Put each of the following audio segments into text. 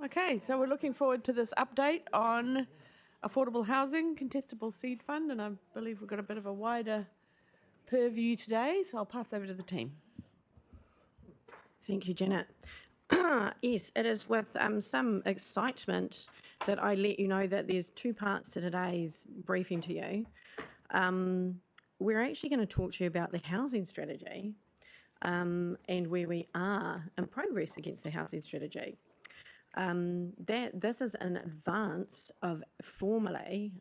Okay, so we're looking forward to this update on affordable housing, contestable seed fund, and I believe we've got a bit of a wider purview today, so I'll pass over to the team. Thank you, Janet. Yes, it is with some excitement that I let you know that there's two parts to today's briefing to you. We're actually going to talk to you about the housing strategy and where we are in progress against the housing strategy. This is an advance of formally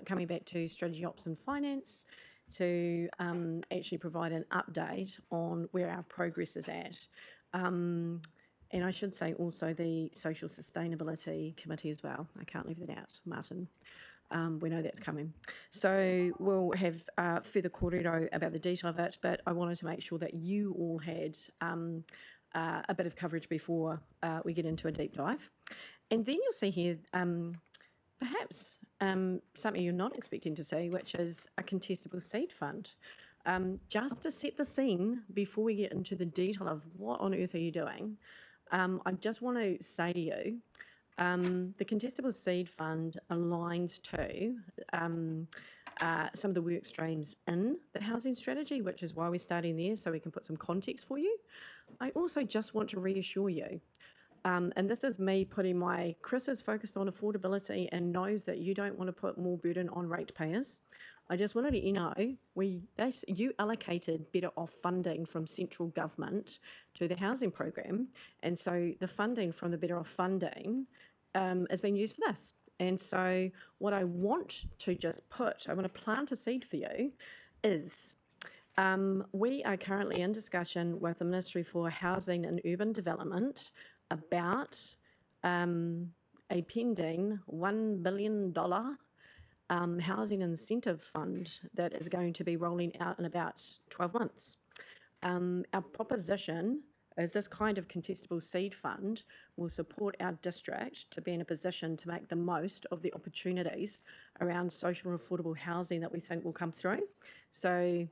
coming back to strategy ops and finance to actually provide an update on where our progress is at. And I should say also the Social Sustainability Committee as well. I can't leave that out, Martin. We know that's coming. So we'll have further kōrero about the detail of it, but I wanted to make sure that you all had a bit of coverage before we get into a deep dive. And then you'll see here perhaps something you're not expecting to see, which is a contestable seed fund. Just to set the scene before we get into the detail of what on earth are you doing, I just want to say to you, the Contestable Seed Fund aligns to some of the work streams in the housing strategy, which is why we're starting there, so we can put some context for you. I also just want to reassure you, and this is me putting Chris is focused on affordability and knows that you don't want to put more burden on ratepayers. I just want to let you know, you allocated better off funding from central government to the housing program, and so the funding from the better off funding is being used for this. And so what I want to I want to plant a seed for you is we are currently in discussion with the Ministry for Housing and Urban Development about a pending $1 billion housing incentive fund that is going to be rolling out in about 12 months. Our proposition is this kind of contestable seed fund will support our district to be in a position to make the most of the opportunities around social and affordable housing that we think will come through. So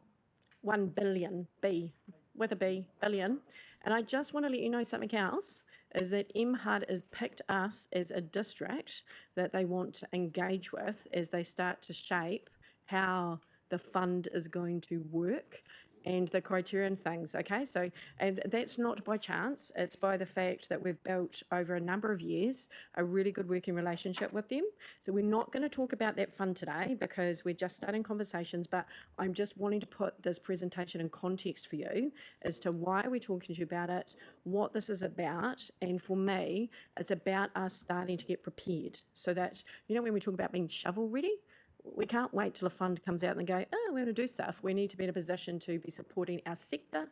1 billion, B, with a B, billion. And I just want to let you know something else, is that MHUD has picked us as a district that they want to engage with as they start to shape how the fund is going to work and the criteria and things, okay? So, and that's not by chance, it's by the fact that we've built over a number of years a really good working relationship with them. So we're not going to talk about that fund today because we're just starting conversations, but I'm just wanting to put this presentation in context for you as to why we're talking to you about it, what this is about, and for me, it's about us starting to get prepared so that, you know, when we talk about being shovel ready, we can't wait till a fund comes out and go, oh, we're going to do stuff. We need to be in a position to be supporting our sector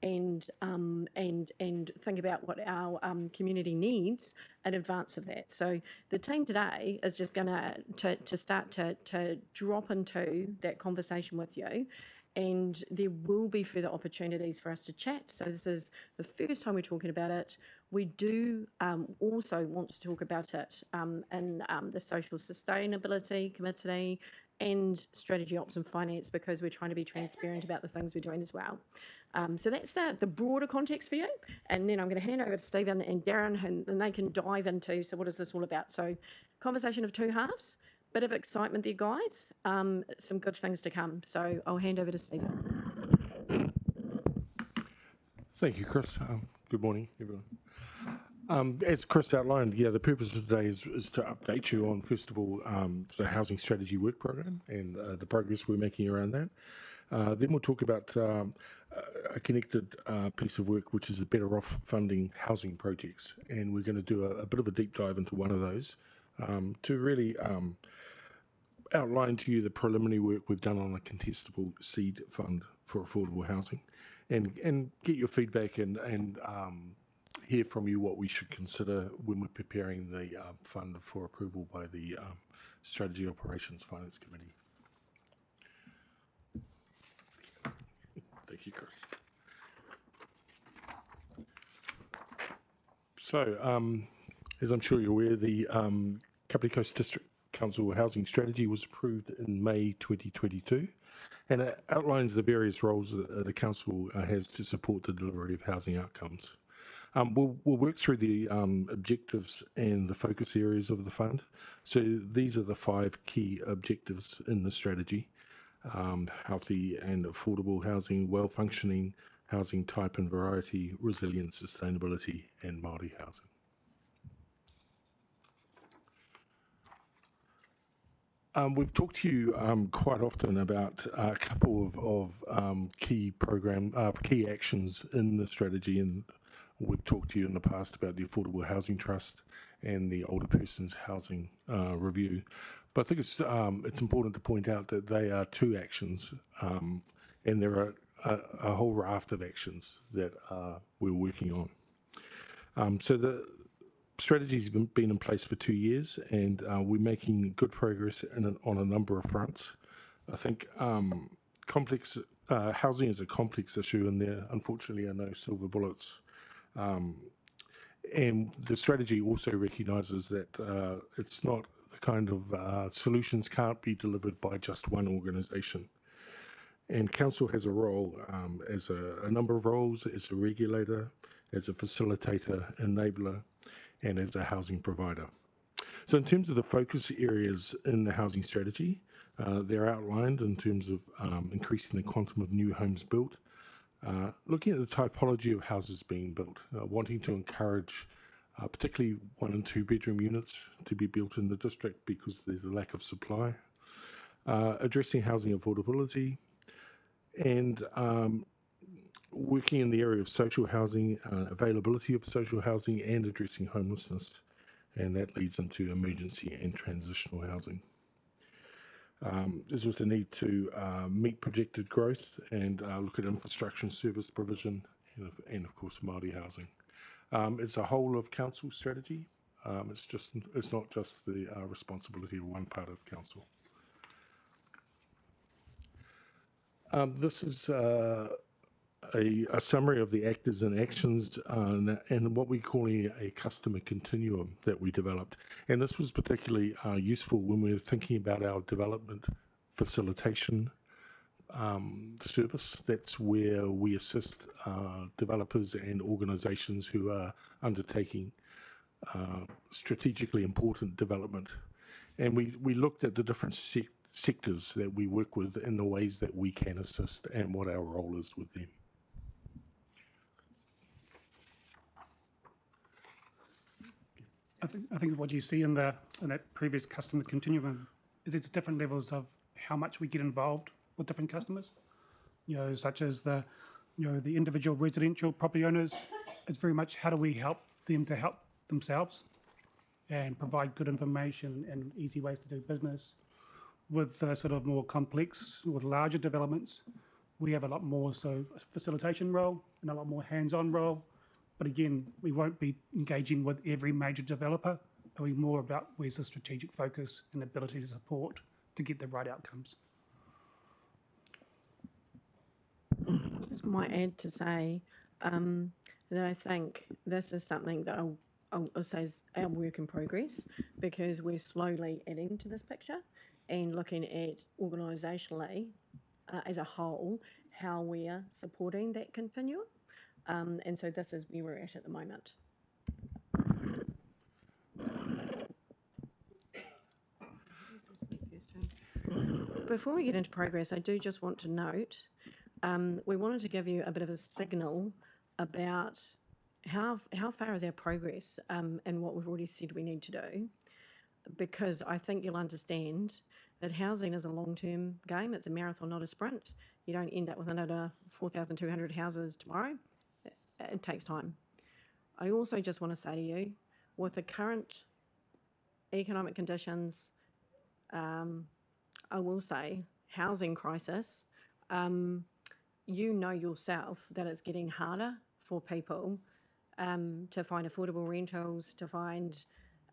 and think about what our community needs in advance of that. So the team today is just going to start to drop into that conversation with you, and there will be further opportunities for us to chat. So this is the first time we're talking about it. We do also want to talk about it in the Social Sustainability Committee and Strategy Ops and Finance, because we're trying to be transparent about the things we're doing as well. So that's the broader context for you. And then I'm going to hand over to Stephen and Darren, and they can dive into, so what is this all about? So conversation of two halves. Bit of excitement there, guys. Some good things to come. So I'll hand over to Stephen. Thank you, Chris. Good morning, everyone. As Chris outlined, the purpose of today is to update you on, first of all, the Housing Strategy Work Program and the progress we're making around that. Then we'll talk about a connected piece of work, which is the Better Off funding housing projects. And we're going to do a bit of a deep dive into one of those to really outline to you the preliminary work we've done on a contestable seed fund for affordable housing, and get your feedback and hear from you what we should consider when we're preparing the fund for approval by the Strategy Operations Finance Committee. Thank you, Chris. So, as I'm sure you're aware, the Kapiti Coast District Council Housing Strategy was approved in May 2022, and it outlines the various roles that the council has to support the delivery of housing outcomes. We'll work through the objectives and the focus areas of the fund. So these are the 5 key objectives in the strategy: healthy and affordable housing, well-functioning housing type and variety, resilient sustainability, and Māori housing. We've talked to you quite often about a couple of key actions in the strategy, and we've talked to you in the past about the Affordable Housing Trust and the Older Persons Housing Review. But I think it's important to point out that they are 2 actions, and there are a whole raft of actions that we're working on. So the strategy's been in place for 2 years, and we're making good progress on a number of fronts. I think complex housing is a complex issue, and there unfortunately are no silver bullets. And the strategy also recognises that it's not the kind of solutions can't be delivered by just one organisation. And council has a role, as a number of roles, as a regulator, as a facilitator, enabler, and as a housing provider. So in terms of the focus areas in the housing strategy, they're outlined in terms of increasing the quantum of new homes built, looking at the typology of houses being built, wanting to encourage particularly 1 and 2 bedroom units to be built in the district because there's a lack of supply, addressing housing affordability, and working in the area of social housing, availability of social housing, and addressing homelessness, and that leads into emergency and transitional housing. There's also a need to meet projected growth and look at infrastructure and service provision, and of course Māori housing. It's a whole of council strategy. It's not just the responsibility of one part of council. This is a summary of the actors and actions and what we're calling a customer continuum that we developed. And this was particularly useful when we were thinking about our development facilitation service. That's where we assist developers and organisations who are undertaking strategically important development. And we looked at the different sectors that we work with and the ways that we can assist and what our role is with them. I think what you see in that previous customer continuum is it's different levels of how much we get involved with different customers. Such as the individual residential property owners. It's very much how do we help them to help themselves and provide good information and easy ways to do business. With sort of more complex, with larger developments, we have a lot more facilitation role and a lot more hands-on role. But again, we won't be engaging with every major developer. It'll be more about where's the strategic focus and ability to support to get the right outcomes. Just might add to say that I think this is something that I'll say is our work in progress, because we're slowly adding to this picture and looking at organisationally as a whole how we're supporting that continuum. And so this is where we're at the moment. Before we get into progress, I do just want to note, we wanted to give you a bit of a signal about how far is our progress and what we've already said we need to do, because I think you'll understand that housing is a long-term game. It's a marathon, not a sprint. You don't end up with another 4,200 houses tomorrow. It takes time. I also just want to say to you, with the current economic conditions, I will say, housing crisis, yourself that it's getting harder for people to find affordable rentals, to find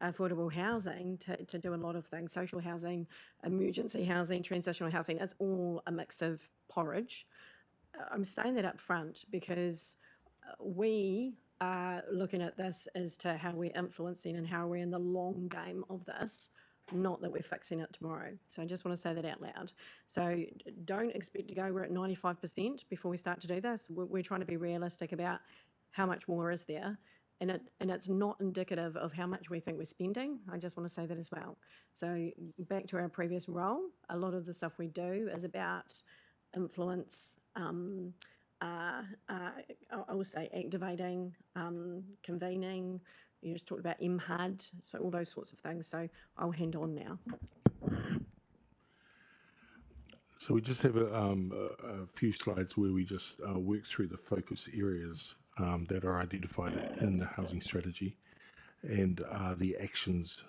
affordable housing, to do a lot of things, social housing, emergency housing, transitional housing. It's all a mix of porridge. I'm saying that up front because we are looking at this as to how we're influencing and how we're in the long game of this, not that we're fixing it tomorrow. So I just want to say that out loud. So don't expect to go, we're at 95% before we start to do this. We're trying to be realistic about how much more is there? And it's not indicative of how much we think we're spending. I just want to say that as well. So back to our previous role, a lot of the stuff we do is about influence, I will say activating, convening. You just talked about MHUD, so all those sorts of things. So I'll hand on now. So we just have a few slides where we just work through the focus areas that are identified in the housing strategy and the actions.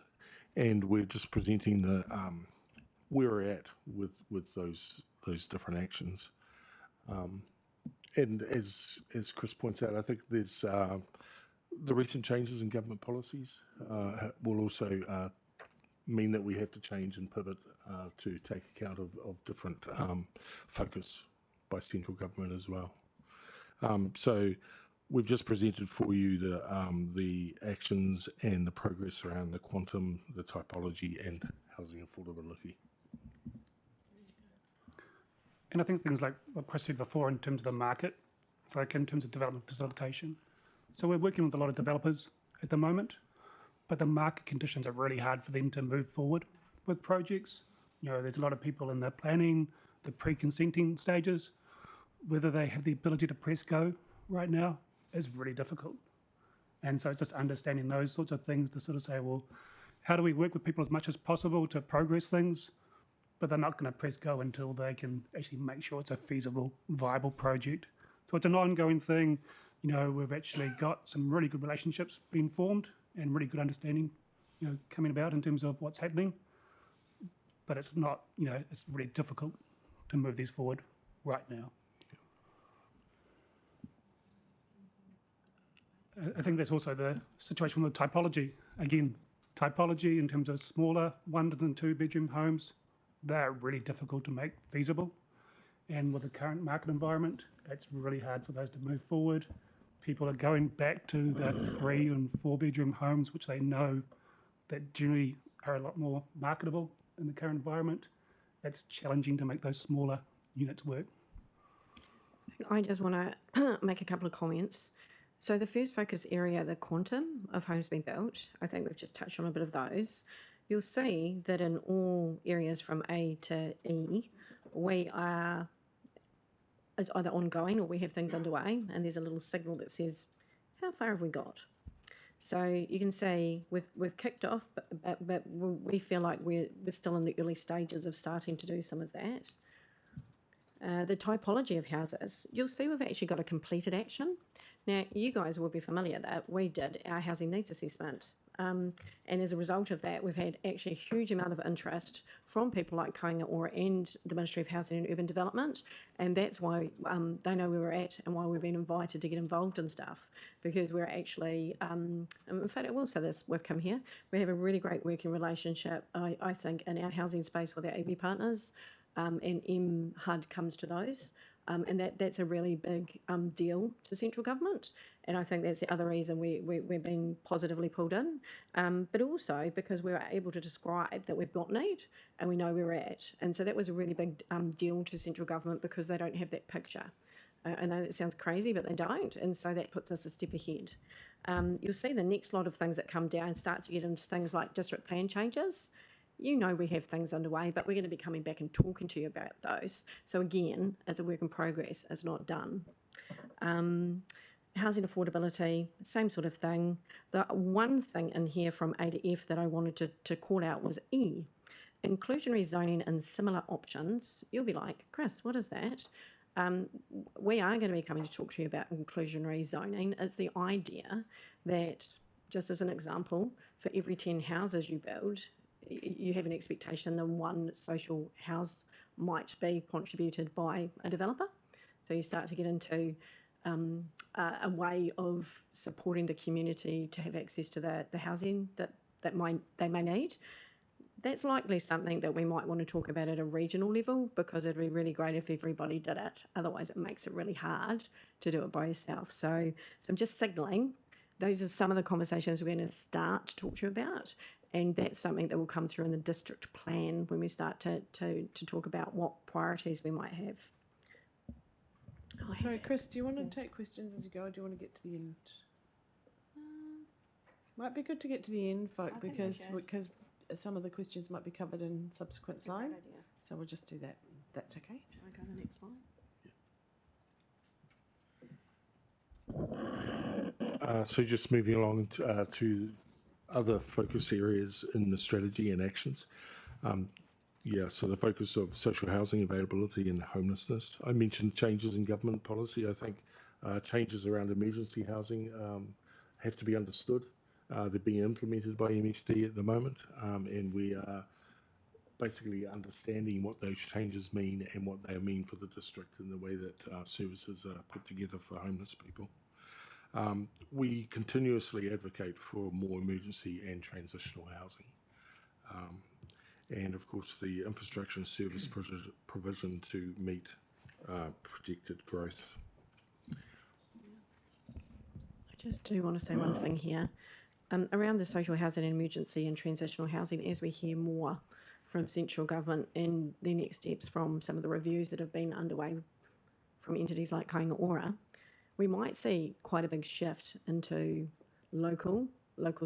And we're just presenting the where we're at with those different actions. And as Chris points out, I think there's the recent changes in government policies will also mean that we have to change and pivot to take account of different focus by central government as well. So we've just presented for you the actions and the progress around the quantum, the typology, and housing affordability. And I think things like what Chris said before in terms of the market, so like in terms of development facilitation. So we're working with a lot of developers at the moment, but the market conditions are really hard for them to move forward with projects. You know, there's a lot of people in the planning, the pre-consenting stages. Whether they have the ability to press go right now is really difficult. And so it's just understanding those sorts of things to sort of say, well, how do we work with people as much as possible to progress things? But they're not going to press go until they can actually make sure it's a feasible, viable project. So it's an ongoing thing. You know, we've actually got some really good relationships being formed and really good understanding, you know, coming about in terms of what's happening. But it's not, you know, it's really difficult to move these forward right now. I think that's also the situation with the typology. Again, typology in terms of smaller 1 and 2 bedroom homes, they're really difficult to make feasible. And with the current market environment, it's really hard for those to move forward. People are going back to the 3 and 4 bedroom homes, which they know that generally are a lot more marketable in the current environment. It's challenging to make those smaller units work. I just want to make a couple of comments. So the first focus area, the quantum of homes being built, I think we've just touched on a bit of those. You'll see that in all areas from A to E, we are it's either ongoing or we have things underway, and there's a little signal that says, how far have we got? So you can see we've kicked off, but we feel like we're still in the early stages of starting to do some of that. The typology of houses, you'll see we've actually got a completed action. Now, you guys will be familiar that we did our housing needs assessment. And as a result of that, we've had actually a huge amount of interest from people like Kainga Ora and the Ministry of Housing and Urban Development. And that's why they know where we're at and why we've been invited to get involved in stuff. Because we're actually, in fact, I will say this, we've come here, we have a really great working relationship, I think, in our housing space with our AV partners. And MHUD comes to those. And that's a really big deal to central government. And I think that's the other reason we've been positively pulled in. But also because we were able to describe that we've got need and we know where we're at. And so that was a really big deal to central government because they don't have that picture. I know that sounds crazy, but they don't. And so that puts us a step ahead. You'll see the next lot of things that come down start to get into things like district plan changes. You know we have things underway, but we're going to be coming back and talking to you about those. So again, it's a work in progress, it's not done. Housing affordability, same sort of thing. The one thing in here from A to F that I wanted to call out was E, inclusionary zoning and similar options. You'll be like, Chris, what is that? We are going to be coming to talk to you about inclusionary zoning. It's the idea that, just as an example, for every 10 houses you build, you have an expectation that one social house might be contributed by a developer. So you start to get into a way of supporting the community to have access to the housing that they may need. That's likely something that we might want to talk about at a regional level because it'd be really great if everybody did it. Otherwise, it makes it really hard to do it by yourself. So I'm just signalling those are some of the conversations we're going to start to talk to you about. And that's something that will come through in the district plan when we start to talk about what priorities we might have. Sorry, Chris, do you want to take questions as you go, or do you want to get to the end? Might be good to get to the end, folk, because some of the questions might be covered in subsequent slides. So we'll just do that. That's okay. Shall I go to the next slide? So just moving along to other focus areas in the strategy and actions. So the focus of social housing availability and homelessness. I mentioned changes in government policy. I think changes around emergency housing have to be understood. They're being implemented by MSD at the moment, and we are basically understanding what those changes mean and what they mean for the district and the way that services are put together for homeless people. We continuously advocate for more emergency and transitional housing. And of course, the infrastructure and service provision to meet projected growth. I just do want to say one thing here. Around the social housing and emergency and transitional housing, as we hear more from central government and the next steps from some of the reviews that have been underway from entities like Kainga Ora, we might see quite a big shift into local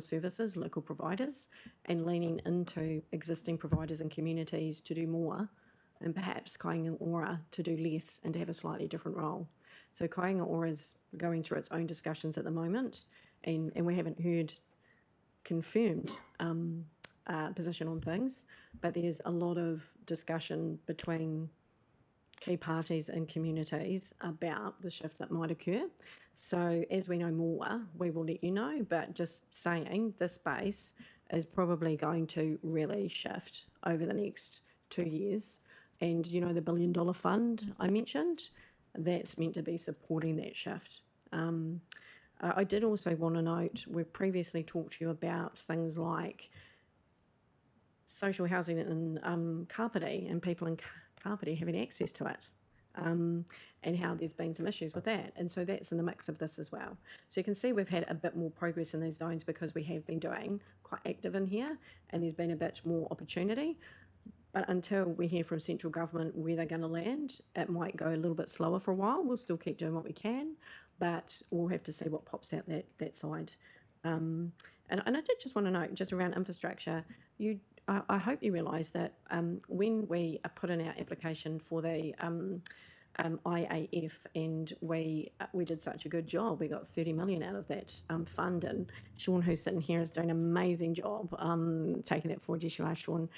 services, local providers, and leaning into existing providers and communities to do more, and perhaps Kainga Ora to do less and to have a slightly different role. So Kainga Ora is going through its own discussions at the moment, and we haven't heard confirmed position on things, but there's a lot of discussion between key parties and communities about the shift that might occur. So as we know more, we will let you know, but just saying this space is probably going to really shift over the next 2 years. And you know, the $1 billion fund I mentioned, that's meant to be supporting that shift. I did also want to note, we've previously talked to you about things like social housing in Kapiti and people in Kapiti having access to it, and how there's been some issues with that. And so that's in the mix of this as well. So you can see we've had a bit more progress in these zones because we have been doing quite active in here, and there's been a bit more opportunity. But until we hear from central government where they're going to land, it might go a little bit slower for a while. We'll still keep doing what we can, but we'll have to see what pops out that side. And I did just want to note, just around infrastructure, I hope you realise that when we put in our application for the IAF, and we did such a good job, we got 30 million out of that fund, and Sean, who's sitting here, is doing an amazing job taking that forward. Yes, you are, Sean,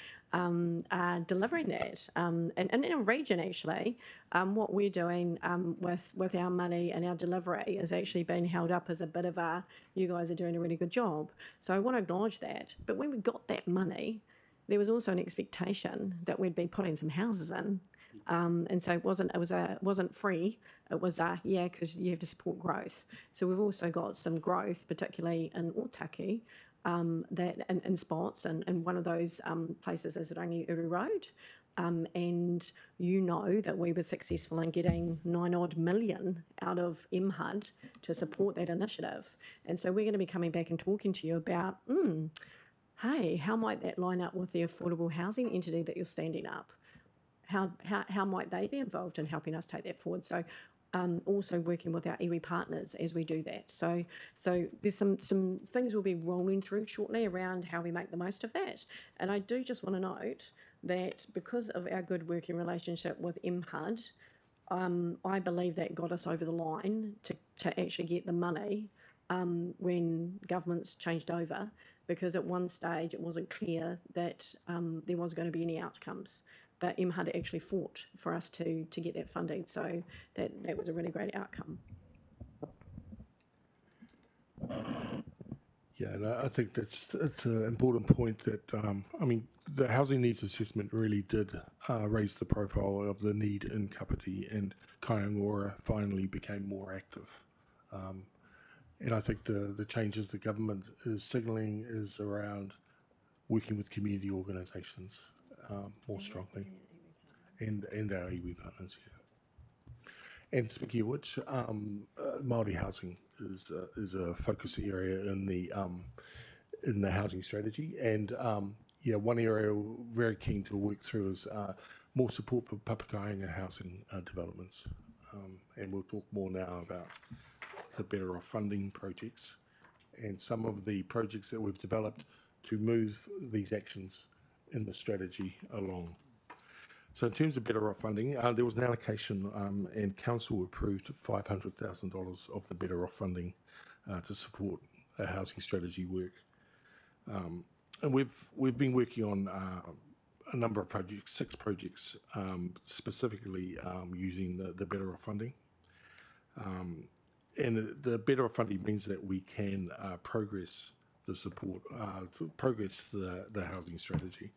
delivering that. And in a region, actually, what we're doing with our money and our delivery is actually being held up as a bit of a, you guys are doing a really good job. So I want to acknowledge that. But when we got that money, there was also an expectation that we'd be putting some houses in. And so it wasn't free. It was because you have to support growth. So we've also got some growth, particularly in Otaki, that in spots, and one of those places is Rangi Uru Road. And you know that we were successful in getting 9 odd million out of MHUD to support that initiative. And so we're going to be coming back and talking to you about, hey, how might that line up with the affordable housing entity that you're standing up? How might they be involved in helping us take that forward? So also working with our iwi partners as we do that. So there's some things we'll be rolling through shortly around how we make the most of that. And I do just want to note that because of our good working relationship with MHUD, I believe that got us over the line to actually get the money when governments changed over, because at one stage it wasn't clear that there was going to be any outcomes. But MHUD actually fought for us to get that funding, so that was a really great outcome. Yeah, and I think it's an important point that, the housing needs assessment really did raise the profile of the need in Kapiti, and Kainga Ora finally became more active. And I think the changes the government is signalling is around working with community organisations more strongly, and our iwi partners, yeah. And speaking of which, Māori housing is a focus area in the housing strategy, and one area we're very keen to work through is more support for papakainga housing developments. and we'll talk more now about the Better Off funding projects and some of the projects that we've developed to move these actions in the strategy along. So in terms of Better Off funding, there was an allocation and Council approved $500,000 of the Better Off funding to support our housing strategy work. And we've been working on a number of projects, 6 projects, specifically using the Better Off funding. And the Better Off funding means that we can progress the support, to progress the housing strategy.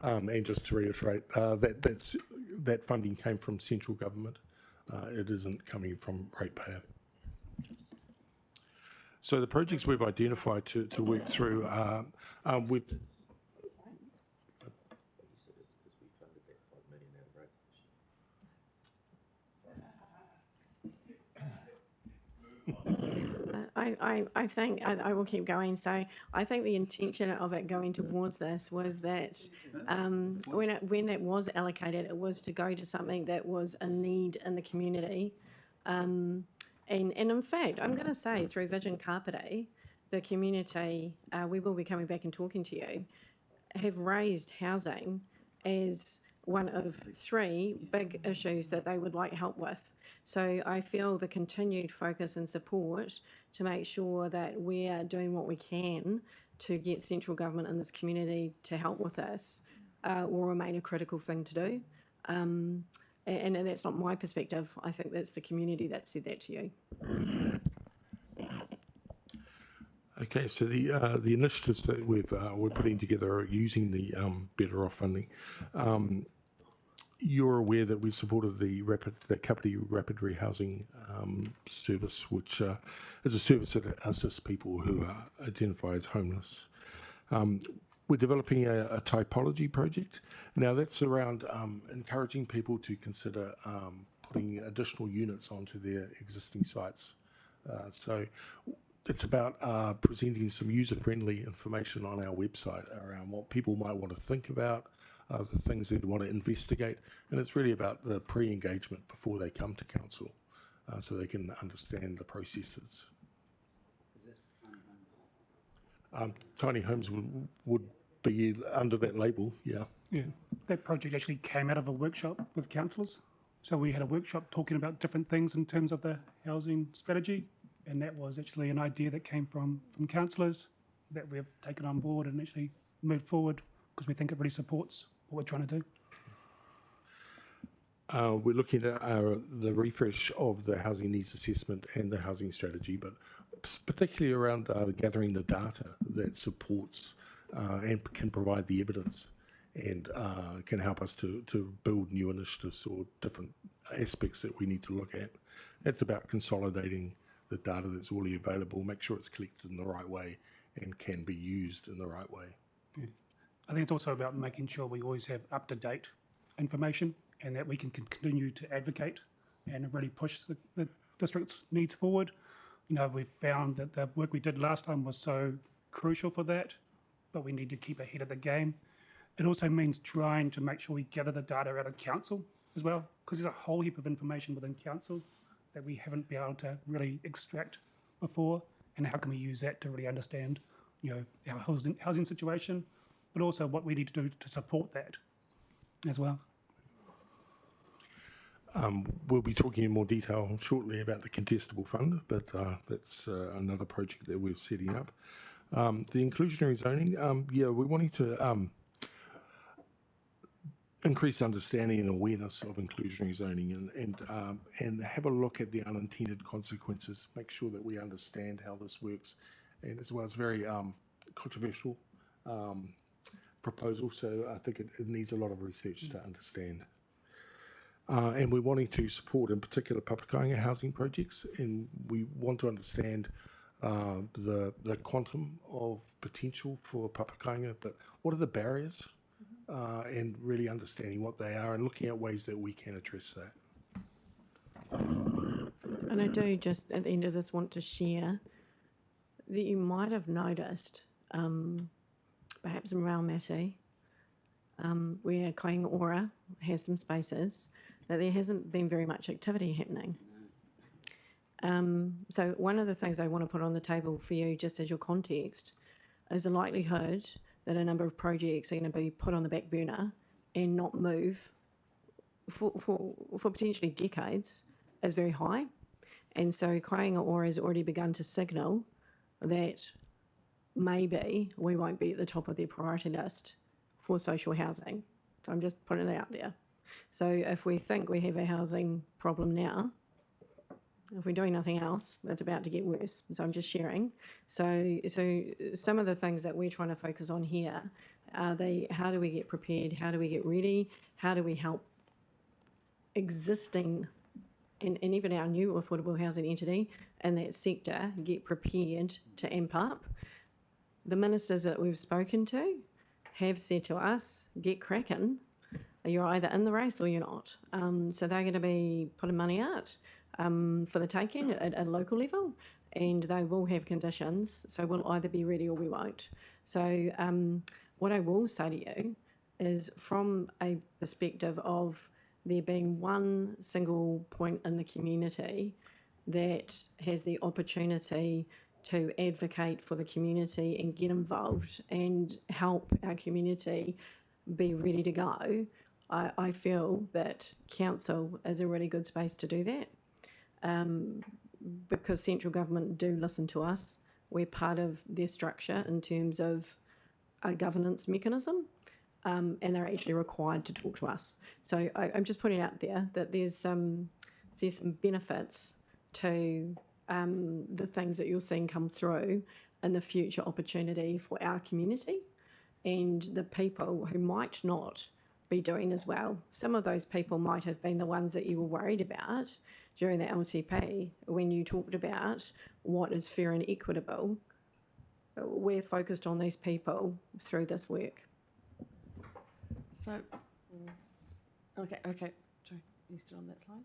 And just to reiterate, that funding came from central government. It isn't coming from ratepayer. So the projects we've identified to work through are with. I think I will keep going. So I think the intention of it going towards this was that when it was allocated, it was to go to something that was a need in the community. And in fact, I'm going to say through Vision Carpete, the community, we will be coming back and talking to you, have raised housing as one of 3 big issues that they would like help with. So I feel the continued focus and support to make sure that we are doing what we can to get central government in this community to help with this will remain a critical thing to do. And that's not my perspective. I think that's the community that said that to you. Okay, so the initiatives that we're putting together are using the Better Off funding. You're aware that we've supported the Kapiti Rapid Rehousing service, which is a service that assists people who identify as homeless. We're developing a typology project. Now that's around encouraging people to consider putting additional units onto their existing sites. So it's about presenting some user-friendly information on our website around what people might want to think about, the things they'd want to investigate, and it's really about the pre-engagement before they come to council, so they can understand the processes. Tiny homes would be under that label, yeah. Yeah, that project actually came out of a workshop with councillors. So we had a workshop talking about different things in terms of the housing strategy, and that was actually an idea that came from councillors that we've taken on board and actually moved forward because we think it really supports what we're trying to do. We're looking at the refresh of the housing needs assessment and the housing strategy, but particularly around gathering the data that supports and can provide the evidence and can help us to build new initiatives or different aspects that we need to look at. It's about consolidating the data that's already available, make sure it's collected in the right way and can be used in the right way. Yeah. I think it's also about making sure we always have up-to-date information and that we can continue to advocate and really push the district's needs forward. You know, we've found that the work we did last time was so crucial for that, but we need to keep ahead of the game. It also means trying to make sure we gather the data out of council as well, because there's a whole heap of information within council that we haven't been able to really extract before, and how can we use that to really understand, you know, our housing situation, but also what we need to do to support that as well. We'll be talking in more detail shortly about the Contestable Fund, but that's another project that we're setting up. The inclusionary zoning, yeah, we're wanting to increase understanding and awareness of inclusionary zoning and have a look at the unintended consequences, make sure that we understand how this works, and as well as very controversial proposal, so I think it needs a lot of research to understand. And we're wanting to support, in particular, Papakainga housing projects, and we want to understand the quantum of potential for Papakainga, but what are the barriers, and really understanding what they are and looking at ways that we can address that. And I do just, at the end of this, want to share that you might have noticed, perhaps in Raumati, where Kainga has some spaces, that there hasn't been very much activity happening. So one of the things I want to put on the table for you, just as your context, is the likelihood that a number of projects are going to be put on the back burner and not move for potentially decades is very high. And so Kainga has already begun to signal that maybe we won't be at the top of their priority list for social housing. So I'm just putting it out there. So if we think we have a housing problem now, if we're doing nothing else, it's about to get worse. So I'm just sharing. So some of the things that we're trying to focus on here are how do we get prepared? How do we get ready? How do we help existing and even our new affordable housing entity in that sector get prepared to amp up? The ministers that we've spoken to have said to us, get cracking. You're either in the race or you're not. So they're going to be putting money out for the taking at a local level, and they will have conditions. So we'll either be ready or we won't. So what I will say to you is, from a perspective of there being one single point in the community that has the opportunity to advocate for the community and get involved and help our community be ready to go, I feel that council is a really good space to do that, because central government do listen to us. We're part of their structure in terms of a governance mechanism, and they're actually required to talk to us. So I'm just putting out there that there's some benefits to the things that you're seeing come through in the future opportunity for our community and the people who might not be doing as well. Some of those people might have been the ones that you were worried about during the LTP when you talked about what is fair and equitable. We're focused on these people through this work. So, okay. Sorry, you still on that slide?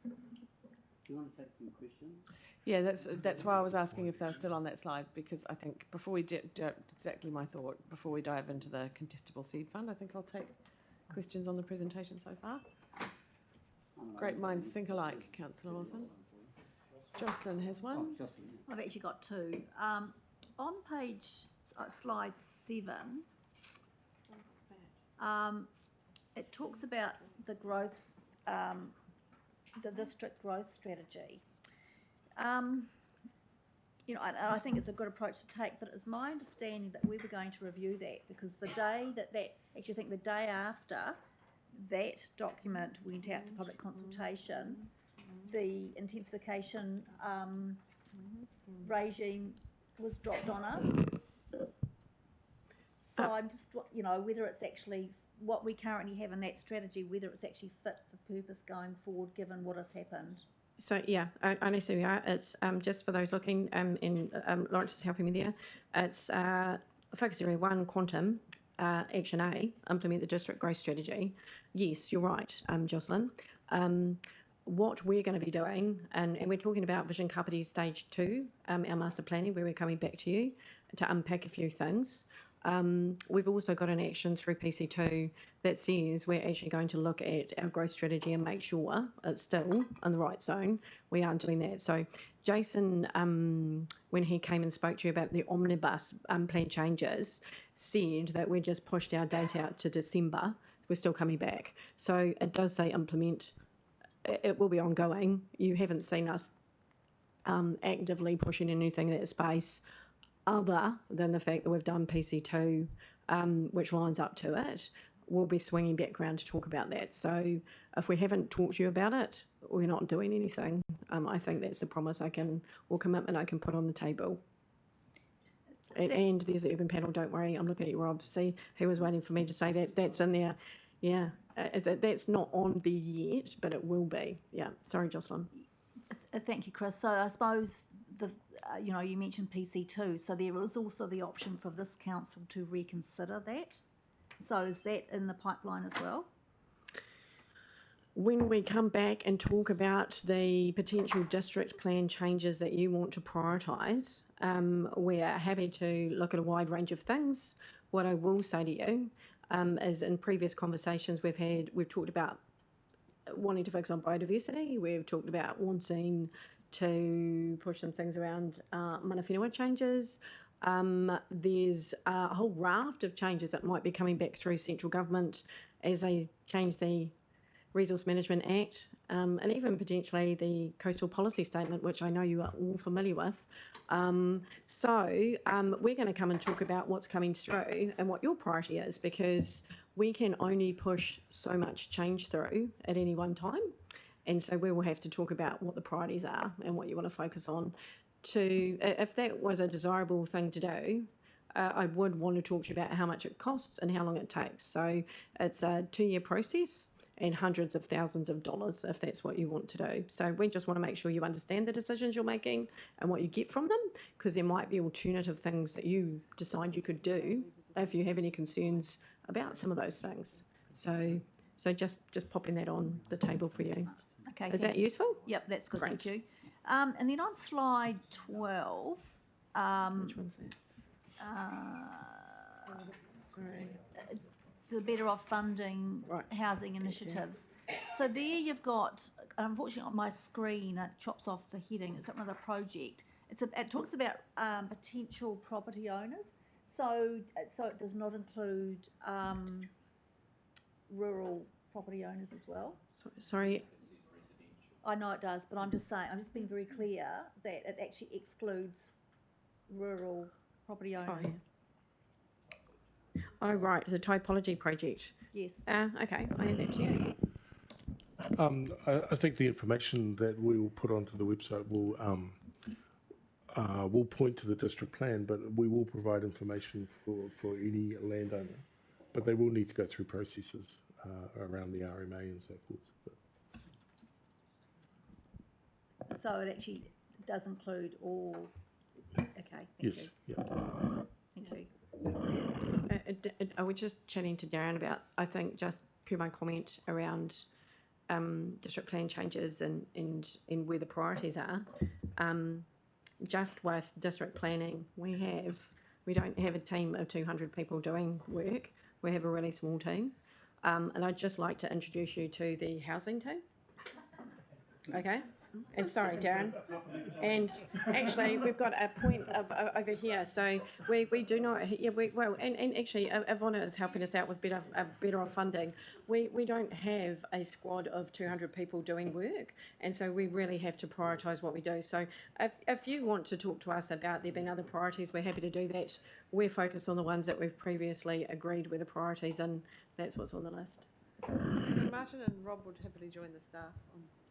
Do you want to take some questions? Yeah, that's why I was asking if they're still on that slide, because I think before we exactly my thought, before we dive into the contestable seed fund, I think I'll take questions on the presentation so far. Great minds think alike, Councillor Lawson. Jocelyn has one. Jocelyn. I've actually got two. On page slide 7, it talks about the growth, the district growth strategy. You know, and I think it's a good approach to take, but it's my understanding that we were going to review that, because the day actually I think the day after that document went out to public consultation, the intensification regime was dropped on us. So I'm just, you know, whether it's actually what we currently have in that strategy, whether it's actually fit for purpose going forward, given what has happened. So yeah, I see we are. It's just for those looking, and Lawrence is helping me there. It's focus area 1, quantum, action A, implement the district growth strategy. Yes, you're right, Jocelyn. What we're going to be doing, and we're talking about Vision Kapiti Stage 2, our master planning, where we're coming back to you to unpack a few things. We've also got an action through PC2 that says we're actually going to look at our growth strategy and make sure it's still in the right zone. We aren't doing that. So Jason, when he came and spoke to you about the omnibus plan changes, said that we just pushed our date out to December. We're still coming back. So it does say implement. It will be ongoing. You haven't seen us actively pushing anything in that space, other than the fact that we've done PC2, which lines up to it. We'll be swinging back around to talk about that. So if we haven't talked to you about it, we're not doing anything. I think that's the promise or commitment I can put on the table. And there's the urban panel, don't worry, I'm looking at you, Rob. See, he was waiting for me to say that. That's in there. Yeah, that's not on there yet, but it will be. Yeah, sorry, Jocelyn. Thank you, Chris. So I suppose you know, you mentioned PC2, so there is also the option for this council to reconsider that. So is that in the pipeline as well? When we come back and talk about the potential district plan changes that you want to prioritise, we're happy to look at a wide range of things. What I will say to you is in previous conversations we've talked about wanting to focus on biodiversity. We've talked about wanting to push some things around mana whenua changes. There's a whole raft of changes that might be coming back through central government as they change the Resource Management Act, and even potentially the Coastal Policy Statement, which I know you are all familiar with. We're going to come and talk about what's coming through and what your priority is, because we can only push so much change through at any one time. And so we will have to talk about what the priorities are and what you want to focus on. If that was a desirable thing to do, I would want to talk to you about how much it costs and how long it takes. So it's a 2-year process and hundreds of thousands of dollars if that's what you want to do. So we just want to make sure you understand the decisions you're making and what you get from them, because there might be alternative things that you decide you could do if you have any concerns about some of those things. So just popping that on the table for you. Okay. Is that useful? Yep, that's good, thank Great. you. And then on slide 12, Which one's that? Sorry. the Better Off Funding Right. housing initiatives. So there you've got, unfortunately on my screen, it chops off the heading, it's another project. It talks about potential property owners. So it does not include rural property owners as well. Sorry. I know it does, but I'm just being very clear that it actually excludes rural property owners. Yeah. Oh, right, the typology project. Yes. Okay, I hand that to you. I think the information that we will put onto the website will point to the district plan, but we will provide information for any landowner. But they will need to go through processes around the RMA and so forth. So it actually does include all. Okay. Thank Yes, you. yeah. Thank you. I was just chatting to Darren about, I think, just per my comment around district plan changes and where the priorities are. Just with district planning, we don't have a team of 200 people doing work. We have a really small team. And I'd just like to introduce you to the housing team. Okay? And sorry, Darren. And actually, we've got a point over here. So we do not, and actually, Ivona is helping us out with better off funding. We don't have a squad of 200 people doing work, and so we really have to prioritise what we do. So if you want to talk to us about there being other priorities, we're happy to do that. We're focused on the ones that we've previously agreed were the priorities, and that's what's on the list. Martin and Rob would happily join the staff.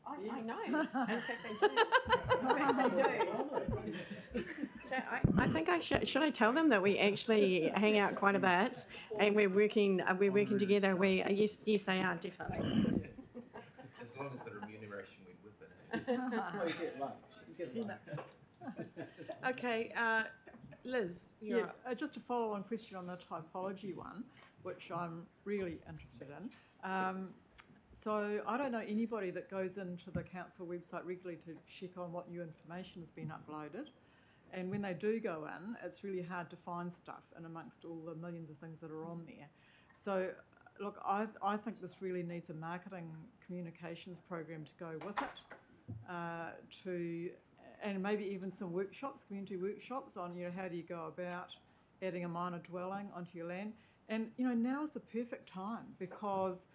I know. In fact, they do. So I think should I tell them that we actually hang out quite a bit and we're working together. Yes, they are definitely. As long as the remuneration went with it. Okay, Liz, you're up. Just a follow-on question on the typology one, which I'm really interested in. So I don't know anybody that goes into the council website regularly to check on what new information has been uploaded. And when they do go in, it's really hard to find stuff in amongst all the millions of things that are on there. So look, I think this really needs a marketing communications program to go with it, and maybe even some workshops, community workshops on, how do you go about adding a minor dwelling onto your land. And, now is the perfect time because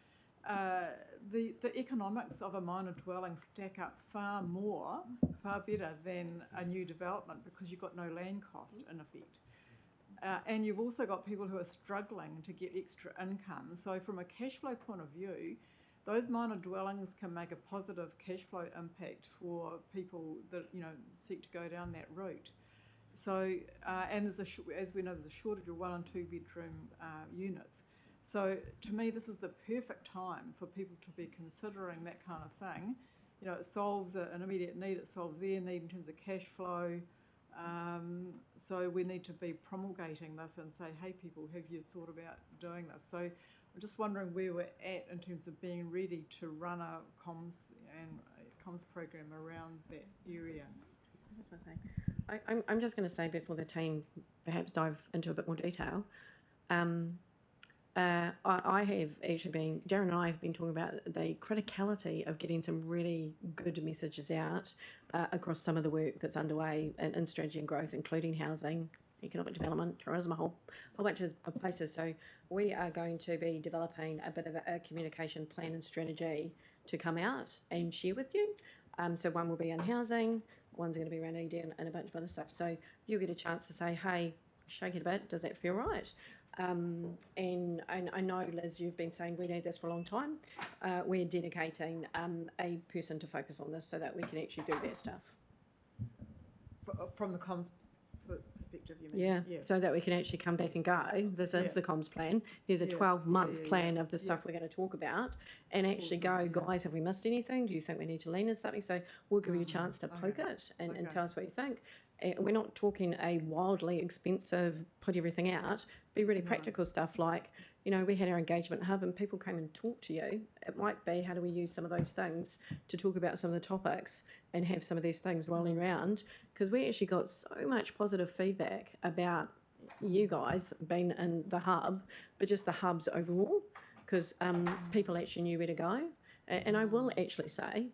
the economics of a minor dwelling stack up far better than a new development because you've got no land cost in effect. And you've also got people who are struggling to get extra income. So from a cash flow point of view, those minor dwellings can make a positive cash flow impact for people that, seek to go down that route. So, and as we know, there's a shortage of 1 and 2 bedroom units. So to me, this is the perfect time for people to be considering that kind of thing. It solves an immediate need, it solves their need in terms of cash flow. So we need to be promulgating this and say, hey people, have you thought about doing this? So I'm just wondering where we're at in terms of being ready to run a comms program around that area. I'm just going to say before the team perhaps dive into a bit more detail, I have actually been, Darren and I have been talking about the criticality of getting some really good messages out across some of the work that's underway in strategy and growth, including housing, economic development, tourism, a whole bunch of places. So we are going to be developing a bit of a communication plan and strategy to come out and share with you. So one will be on housing, one's going to be around ED and a bunch of other stuff. So you'll get a chance to say, hey, shake it a bit, does that feel right? And I know, Liz, you've been saying we need this for a long time. We're dedicating a person to focus on this so that we can actually do that stuff. From the comms perspective, you mean? Yeah, so that we can actually come back and go, this is the comms plan. Here's a 12-month plan of the stuff we're going to talk about, and actually go, guys, have we missed anything? Do you think we need to lean in something? So we'll give you a chance to poke it and tell us what you think. We're not talking a wildly expensive, put everything out, be really practical stuff like, you know, we had our engagement hub and people came and talked to you. It might be, how do we use some of those things to talk about some of the topics and have some of these things rolling around? Because we actually got so much positive feedback about you guys being in the hub, but just the hubs overall, because people actually knew where to go. And I will actually say,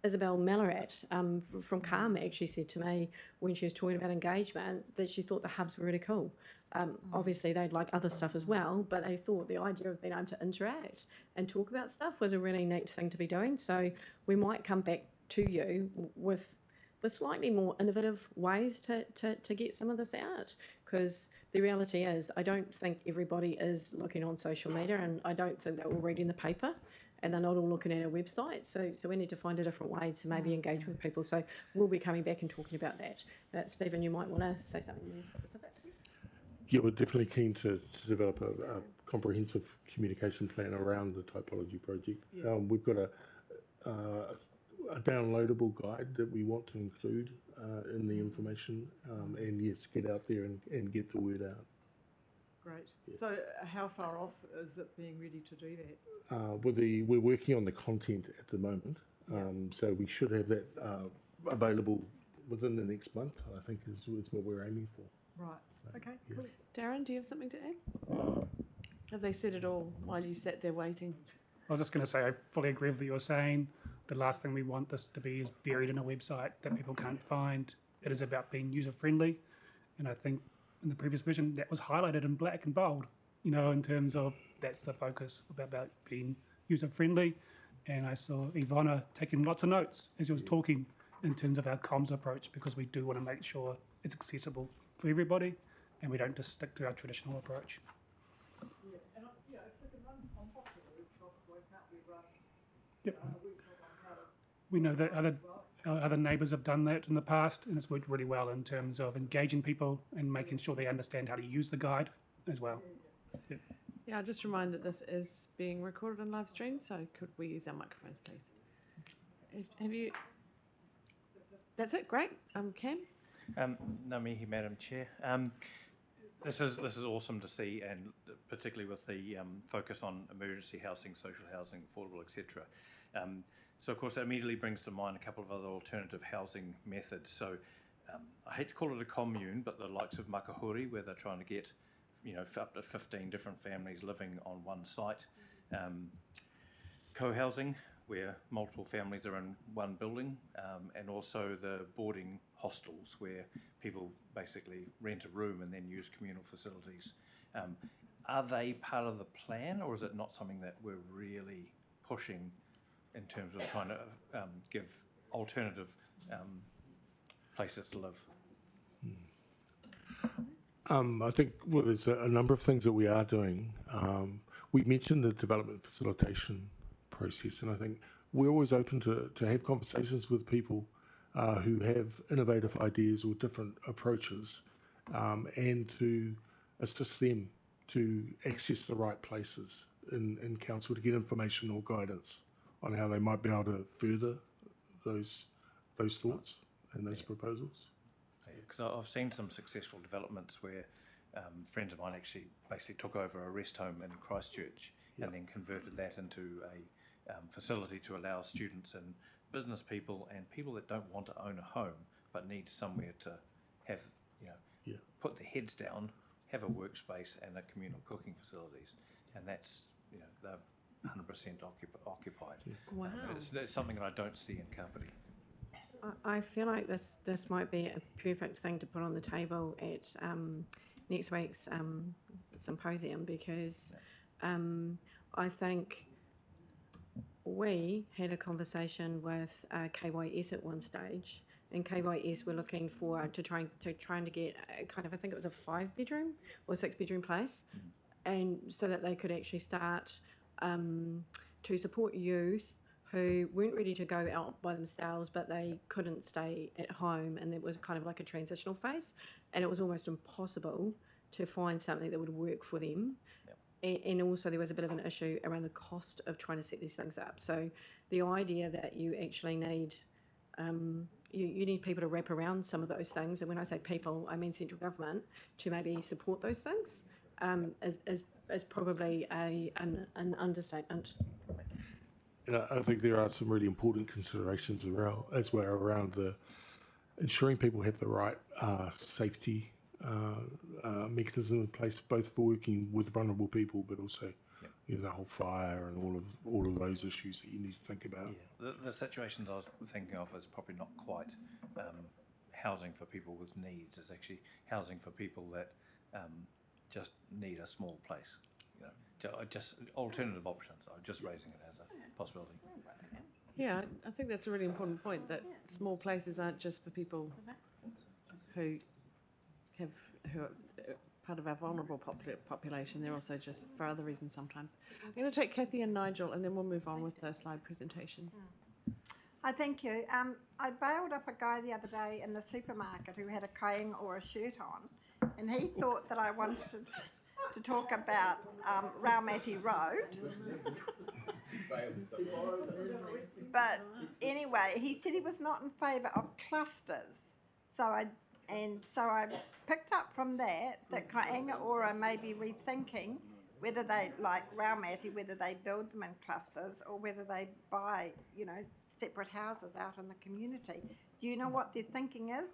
Isabel Mallarat from Karma actually said to me when she was talking about engagement that she thought the hubs were really cool. Obviously, they'd like other stuff as well, but they thought the idea of being able to interact and talk about stuff was a really neat thing to be doing. So we might come back to you with slightly more innovative ways to get some of this out, because the reality is I don't think everybody is looking on social media, and I don't think they're all reading the paper, and they're not all looking at our website. So we need to find a different way to maybe engage with people. So we'll be coming back and talking about that. Stephen, you might want to say something more specific. Yeah, we're definitely keen to develop a comprehensive communication plan around the typology project. We've got a downloadable guide that we want to include in the information, and yes, get out there and get the word out. Great. So how far off is it being ready to do that? We're working on the content at the moment, so we should have that available within the next month, I think is what we're aiming for. Right. Okay, cool. Darren, do you have something to add? Have they said it all while you sat there waiting? I was just going to say, I fully agree with what you're saying. The last thing we want this to be is buried in a website that people can't find. It is about being user-friendly, and I think in the previous version that was highlighted in black and bold, you know, in terms of that's the focus about being user-friendly. And I saw Ivana taking lots of notes as she was talking in terms of our comms approach, because we do want to make sure it's accessible for everybody and we don't just stick to our traditional approach. Yeah, and if we can run composting workshops, why can't we run Yep. a workshop on how to... We know that other neighbours have done that in the past, and it's worked really well in terms of engaging people and making sure they understand how to use the guide as well. Yep. Yeah, I'll just remind that this is being recorded and live streamed, so could we use our microphones, please? Have you... That's it, great. Cam? Ngā Madam Chair. This is awesome to see, and particularly with the focus on emergency housing, social housing, affordable, etc. So of course that immediately brings to mind a couple of other alternative housing methods. So I hate to call it a commune, but the likes of Makahuri, where they're trying to get, you know, up to 15 different families living on one site. Co-housing, where multiple families are in one building, and also the boarding hostels, where people basically rent a room and then use communal facilities. Are they part of the plan, or is it not something that we're really pushing in terms of trying to give alternative places to live? I think there's a number of things that we are doing. We mentioned the development facilitation process, and I think we're always open to have conversations with people who have innovative ideas or different approaches, and to assist them to access the right places in council to get information or guidance on how they might be able to further those thoughts and those proposals. Because I've seen some successful developments where friends of mine actually basically took over a rest home in Christchurch and then converted that into a facility to allow students and business people and people that don't want to own a home but need somewhere to have, you know, Yeah. put their heads down, have a workspace and a communal cooking facilities, and that's, you know, they're 100% occupied. Wow. It's something that I don't see in Kapiti. I feel like this might be a perfect thing to put on the table at next week's symposium, because I think we had a conversation with KYS at one stage, and KYS were looking to trying to get kind of, I think it was a 5-bedroom or 6-bedroom place, and so that they could actually start to support youth who weren't ready to go out by themselves, but they couldn't stay at home, and it was kind of like a transitional phase, and it was almost impossible to find something that would work for them. And also there was a bit of an issue around the cost of trying to set these things up. So the idea that you actually need, you need people to wrap around some of those things, and when I say people, I mean central government, to maybe support those things, is probably an understatement. And I think there are some really important considerations around the ensuring people have the right safety mechanism in place, both for working with vulnerable people, but also you know, the whole fire and all of those issues that you need to think about. Yeah. The situations I was thinking of is probably not quite housing for people with needs. It's actually housing for people that just need a small place. You know, just alternative options. I'm just raising it as a possibility. Yeah, I think that's a really important point, that small places aren't just for people who are part of our vulnerable population. They're also just for other reasons sometimes. I'm going to take Kathy and Nigel, and then we'll move on with the slide presentation. Hi, thank you. I bailed up a guy the other day in the supermarket who had a kainga or a shirt on, and he thought that I wanted to talk about Raumati Road. But anyway, he said he was not in favour of clusters. So I picked up from that kainga ora may be rethinking whether they, like Raumati, whether they build them in clusters or whether they buy, you know, separate houses out in the community. Do you know what their thinking is,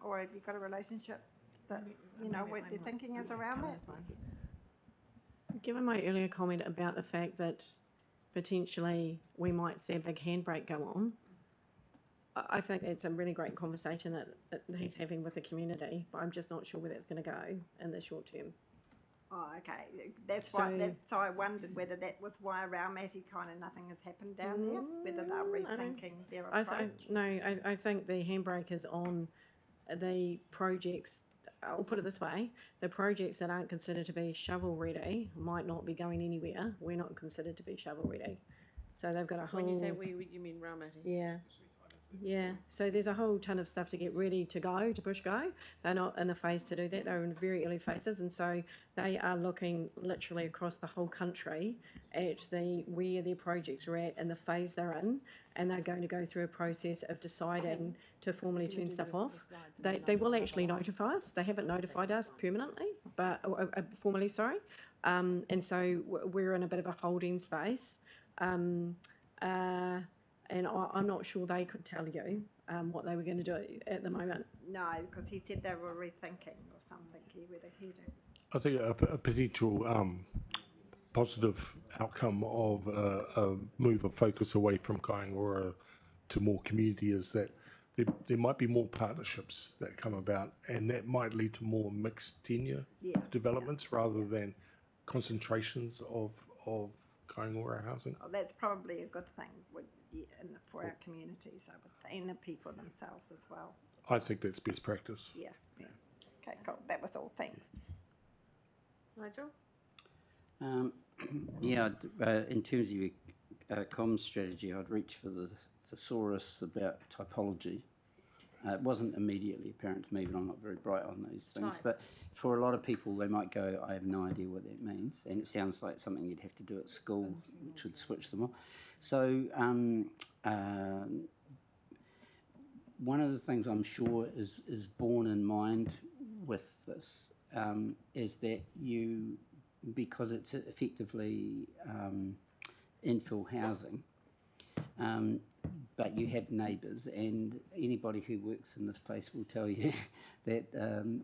or have you got a relationship that you know what their thinking is around that? Given my earlier comment about the fact that potentially we might see a big handbrake go on, I think it's a really great conversation that he's having with the community, but I'm just not sure where that's going to go in the short term. Oh, okay. That's why. So I wondered whether that was why around Matty kind of nothing has happened down there. Whether they're rethinking their approach. I think the handbrake is on the projects. I'll put it this way: the projects that aren't considered to be shovel ready might not be going anywhere. We're not considered to be shovel ready, so they've got a whole. When you say we, you mean Raumati? Yeah. Yeah, so there's a whole ton of stuff to get ready to go, to push go. They're not in the phase to do that. They're in very early phases, and so they are looking literally across the whole country at where their projects are at and the phase they're in, and they're going to go through a process of deciding to formally turn stuff off. They will actually notify us. They haven't notified us permanently, but formally, sorry. And so we're in a bit of a holding space. And I'm not sure they could tell you what they were going to do at the moment. No, because he said they were rethinking or something. I think a potential positive outcome of a move of focus away from kainga to more community is that there might be more partnerships that come about, and that might lead to more mixed tenure developments rather than concentrations of kainga housing. Oh, that's probably a good thing for our communities, and the people themselves as well. I think that's best practice. Yeah. Okay, cool. That was all. Thanks. Nigel? In terms of your comms strategy, I'd reach for the thesaurus about typology. It wasn't immediately apparent to me, but I'm not very bright on these things. Type. But for a lot of people, they might go, I have no idea what that means. And it sounds like something you'd have to do at school, which would switch them off. So one of the things I'm sure is borne in mind with this is that because it's effectively infill housing, but you have neighbours, and anybody who works in this place will tell you that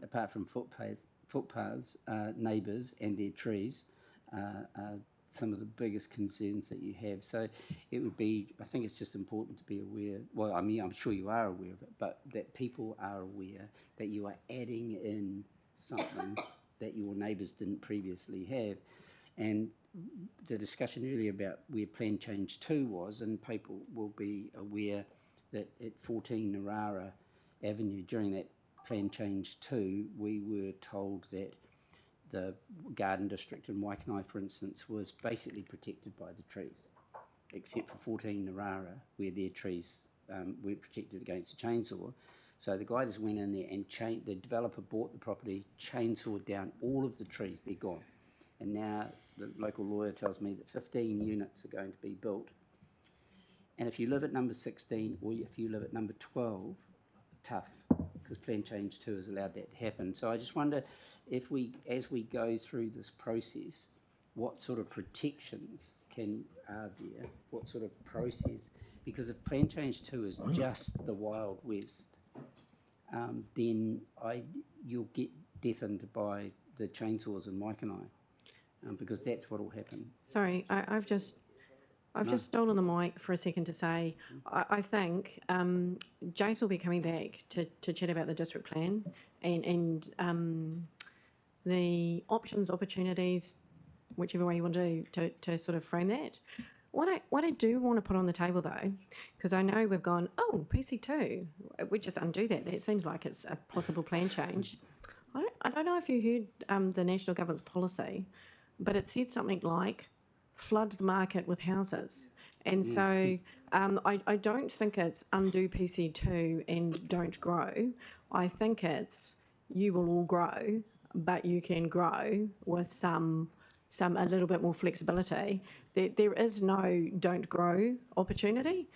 apart from footpaths, neighbours and their trees are some of the biggest concerns that you have. So it would be, I think it's just important to be aware, well, I mean, I'm sure you are aware of it, but that people are aware that you are adding in something that your neighbours didn't previously have. And the discussion earlier about where Plan Change 2 was, and people will be aware that at 14 Narara Avenue, during that Plan Change 2, we were told that the garden district in Waikanae, for instance, was basically protected by the trees, except for 14 Narara, where their trees were protected against the chainsaw. So the guy just went in there and the developer bought the property, chainsawed down all of the trees, they're gone. And now the local lawyer tells me that 15 units are going to be built. And if you live at number 16 or if you live at number 12, tough, because Plan Change 2 has allowed that to happen. So I just wonder if as we go through this process, what sort of protections are there, what sort of process, because if Plan Change 2 is just the Wild West, then you'll get deafened by the chainsaws in Waikanae, because that's what will happen. Sorry, I've just stolen the mic for a second to say, I think Jace will be coming back to chat about the district plan and the options, opportunities, whichever way you want to sort of frame that. What I do want to put on the table though, because I know we've gone, oh, PC2, we just undo that. It seems like it's a possible plan change. I don't know if you heard the national government's policy, but it said something like flood the market with houses. And so I don't think it's undo PC2 and don't grow. I think it's you will all grow, but you can grow with some a little bit more flexibility. There is no don't grow opportunity.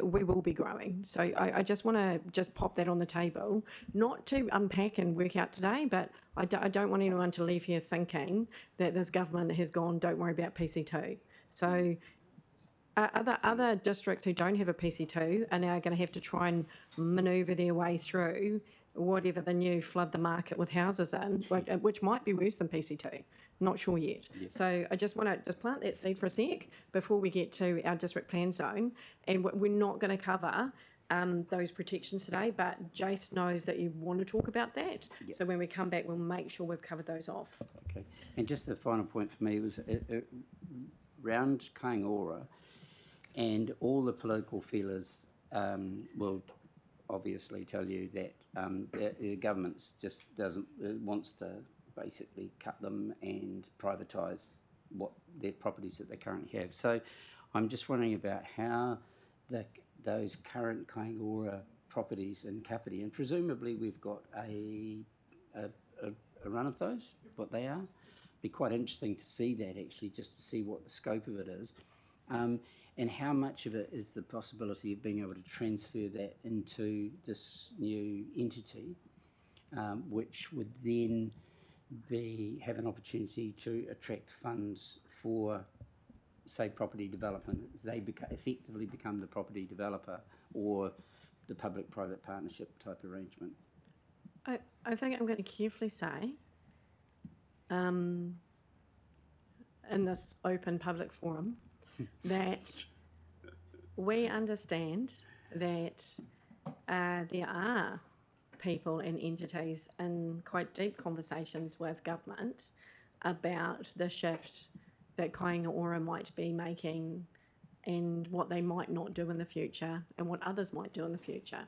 We will be growing. So I just want to just pop that on the table, not to unpack and work out today, but I don't want anyone to leave here thinking that this government has gone, don't worry about PC2. So other districts who don't have a PC2 are now going to have to try and manoeuvre their way through whatever the new flood the market with houses in, which might be worse than PC2. Not sure yet. Yes. So I just want to just plant that seed for a sec before we get to our district plan zone. And we're not going to cover those protections today, but Jace knows that you want to talk about that. Yep. So when we come back, we'll make sure we've covered those off. Okay. And just the final point for me was round Kaingaora, and all the political feelers will obviously tell you that the government just wants to basically cut them and privatise their properties that they currently have. So I'm just wondering about how those current Kaingaora properties in Kapiti, and presumably we've got a run of those, what they are. Be quite interesting to see that, actually, just to see what the scope of it is. And how much of it is the possibility of being able to transfer that into this new entity, which would then have an opportunity to attract funds for, say, property development, as they effectively become the property developer or the public-private partnership type arrangement. I think I'm going to carefully say, in this open public forum, that we understand that there are people and entities in quite deep conversations with government about the shift that Kaingaora might be making and what they might not do in the future and what others might do in the future.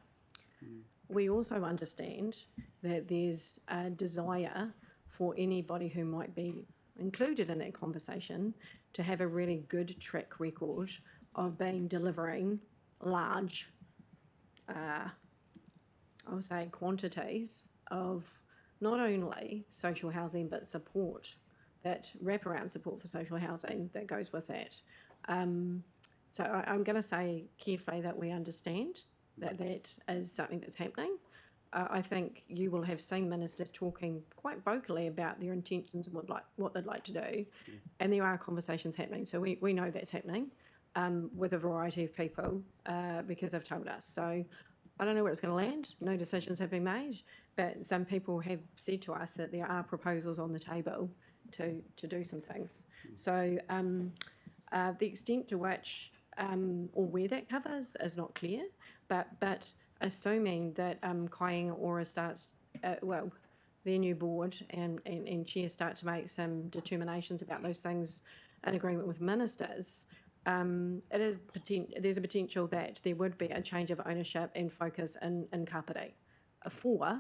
We also understand that there's a desire for anybody who might be included in that conversation to have a really good track record of delivering large, I would say, quantities of not only social housing but support, that wraparound support for social housing that goes with that. So I'm going to say carefully that we understand that that is something that's happening. I think you will have seen ministers talking quite vocally about their intentions and what they'd like to do, and there are conversations happening. So we know that's happening. with a variety of people because they've told us. So I don't know where it's going to land. No decisions have been made, but some people have said to us that there are proposals on the table to do some things. So the extent to which or where that covers is not clear, but assuming that Kāinga Ora starts, their new board and chair start to make some determinations about those things in agreement with ministers, there's a potential that there would be a change of ownership and focus in Kapiti for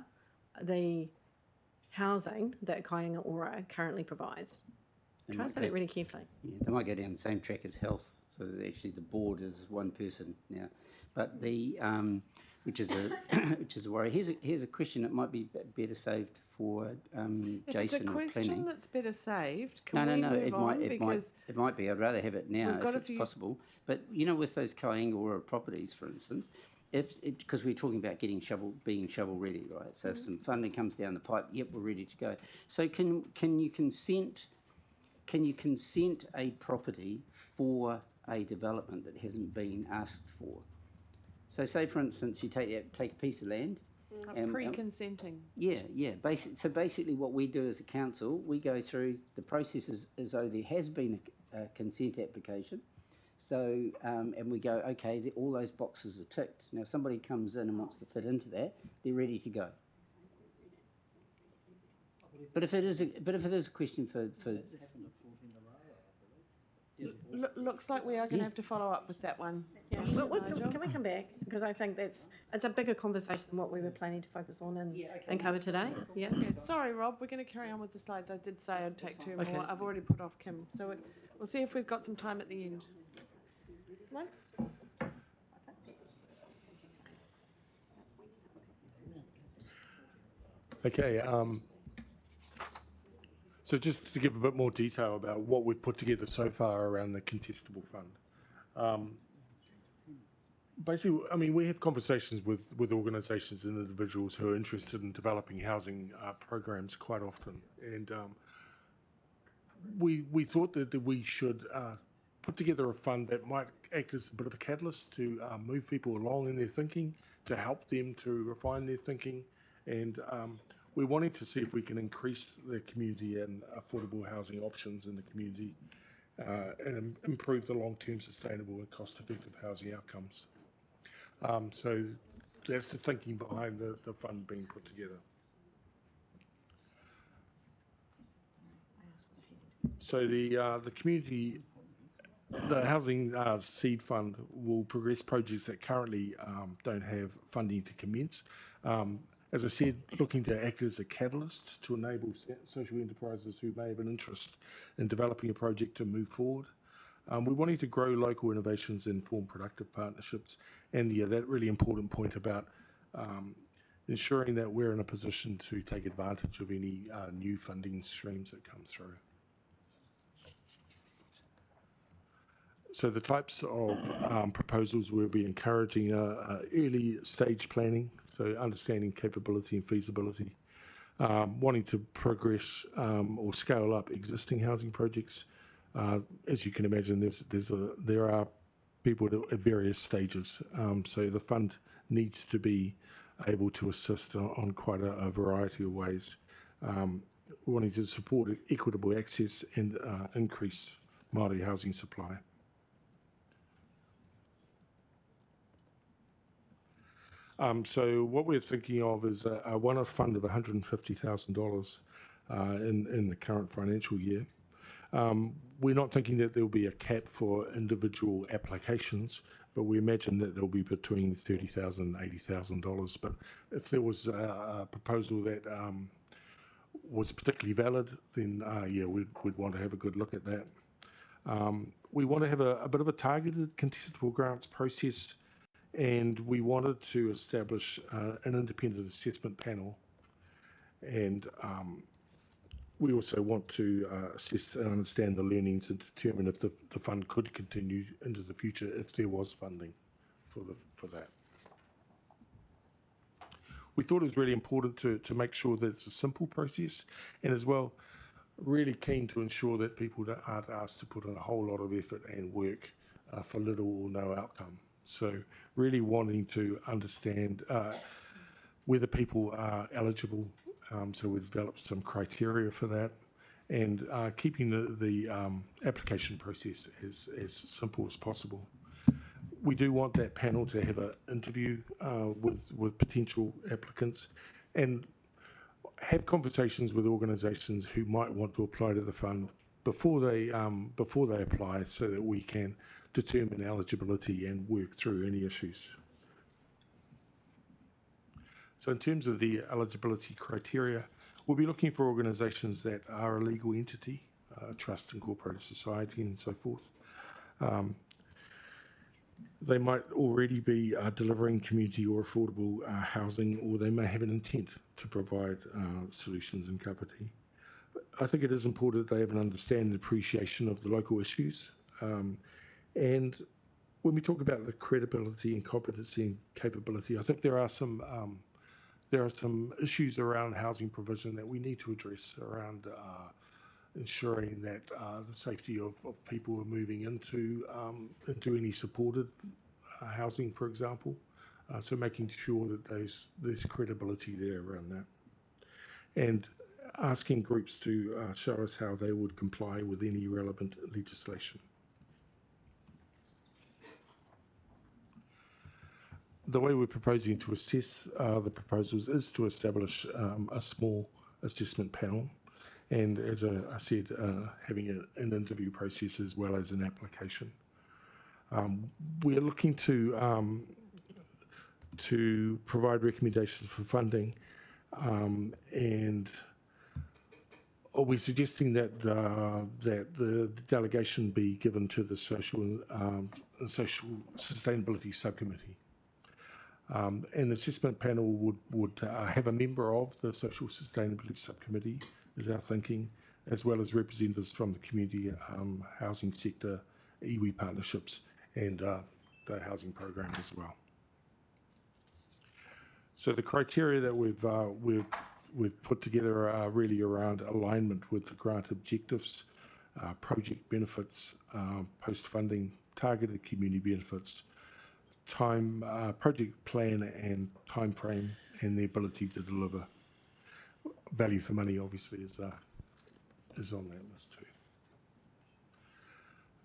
the housing that Kāinga Ora currently provides. Try to say that really carefully. Yeah, they might go down the same track as health, so that actually the board is one person now. But the which is a which is a worry. Here's a question that might be better saved for If Jason it's a or planning. question that's better saved, can No, we no, move it on? might, it might, Because it might be. I'd rather have it now We've got if a it's few- possible. But you know, with those Kāinga Ora properties, for instance, because we're talking about being shovel ready, right? So if some funding comes down the pipe, yep, we're ready to go. So can you consent a property for a development that hasn't been asked for? So say, for instance, you take a piece of land. pre-consenting. Yeah. So basically what we do as a council, we go through the process as though there has been a consent application. So, and we go, okay, all those boxes are ticked. Now, if somebody comes in and wants to fit into that, they're ready to go. But if it is a question for Looks like we are going to Yeah. have to follow up with that one. Yeah. Nigel? Can we come back? Because I think it's a bigger conversation than what we were planning to focus on and cover today. Yeah. Okay, sorry, Rob, we're going to carry on with the slides. I did say I'd take two Okay. more. I've already put off Kim, so we'll see if we've got some time at the end. No? Okay, so just to give a bit more detail about what we've put together so far around the Contestable Fund. Basically, I mean, we have conversations with organisations and individuals who are interested in developing housing programs quite often, and we thought that we should put together a fund that might act as a bit of a catalyst to move people along in their thinking, to help them to refine their thinking, and we're wanting to see if we can increase the community and affordable housing options in the community and improve the long-term sustainable and cost-effective housing outcomes. So that's the thinking behind the fund being put together. So the community, the housing seed fund will progress projects that currently don't have funding to commence. As I said, looking to act as a catalyst to enable social enterprises who may have an interest in developing a project to move forward. We're wanting to grow local innovations and form productive partnerships. And yeah, that really important point about ensuring that we're in a position to take advantage of any new funding streams that come through. So the types of proposals we'll be encouraging are early stage planning, so understanding capability and feasibility, wanting to progress or scale up existing housing projects. As you can imagine, there are people at various stages, so the fund needs to be able to assist on quite a variety of ways. Wanting to support equitable access and increase Māori housing supply. So what we're thinking of is a one-off fund of $150,000 in the current financial year. We're not thinking that there will be a cap for individual applications, but we imagine that there will be between $30,000 and $80,000. But if there was a proposal that was particularly valid, then yeah, we'd want to have a good look at that. We want to have a bit of a targeted contestable grants process, and we wanted to establish an independent assessment panel, and we also want to assess and understand the learnings and determine if the fund could continue into the future if there was funding for that. We thought it was really important to make sure that it's a simple process, and as well really keen to ensure that people aren't asked to put in a whole lot of effort and work for little or no outcome. So really wanting to understand whether people are eligible. So we've developed some criteria for that, and keeping the application process as simple as possible. We do want that panel to have an interview with potential applicants and have conversations with organisations who might want to apply to the fund before they apply, so that we can determine eligibility and work through any issues. So in terms of the eligibility criteria, we'll be looking for organisations that are a legal entity, trust, incorporated society, and so forth. They might already be delivering community or affordable housing, or they may have an intent to provide solutions in Kapiti. I think it is important that they have an understanding and appreciation of the local issues. And when we talk about the credibility and competency and capability, I think there are some issues around housing provision that we need to address around ensuring that the safety of people who are moving into any supported housing, for example. So making sure that there's credibility there around that. And asking groups to show us how they would comply with any relevant legislation. The way we're proposing to assess the proposals is to establish a small assessment panel, and as I said, having an interview process as well as an application. We're looking to provide recommendations for funding, and we're suggesting that the delegation be given to the social sustainability subcommittee. An assessment panel would have a member of the social sustainability subcommittee, is our thinking, as well as representatives from the community housing sector, iwi partnerships, and the housing program as well. So the criteria that we've put together are really around alignment with the grant objectives, project benefits, post-funding, targeted community benefits, time, project plan and time frame, and the ability to deliver. Value for money obviously is on that list too.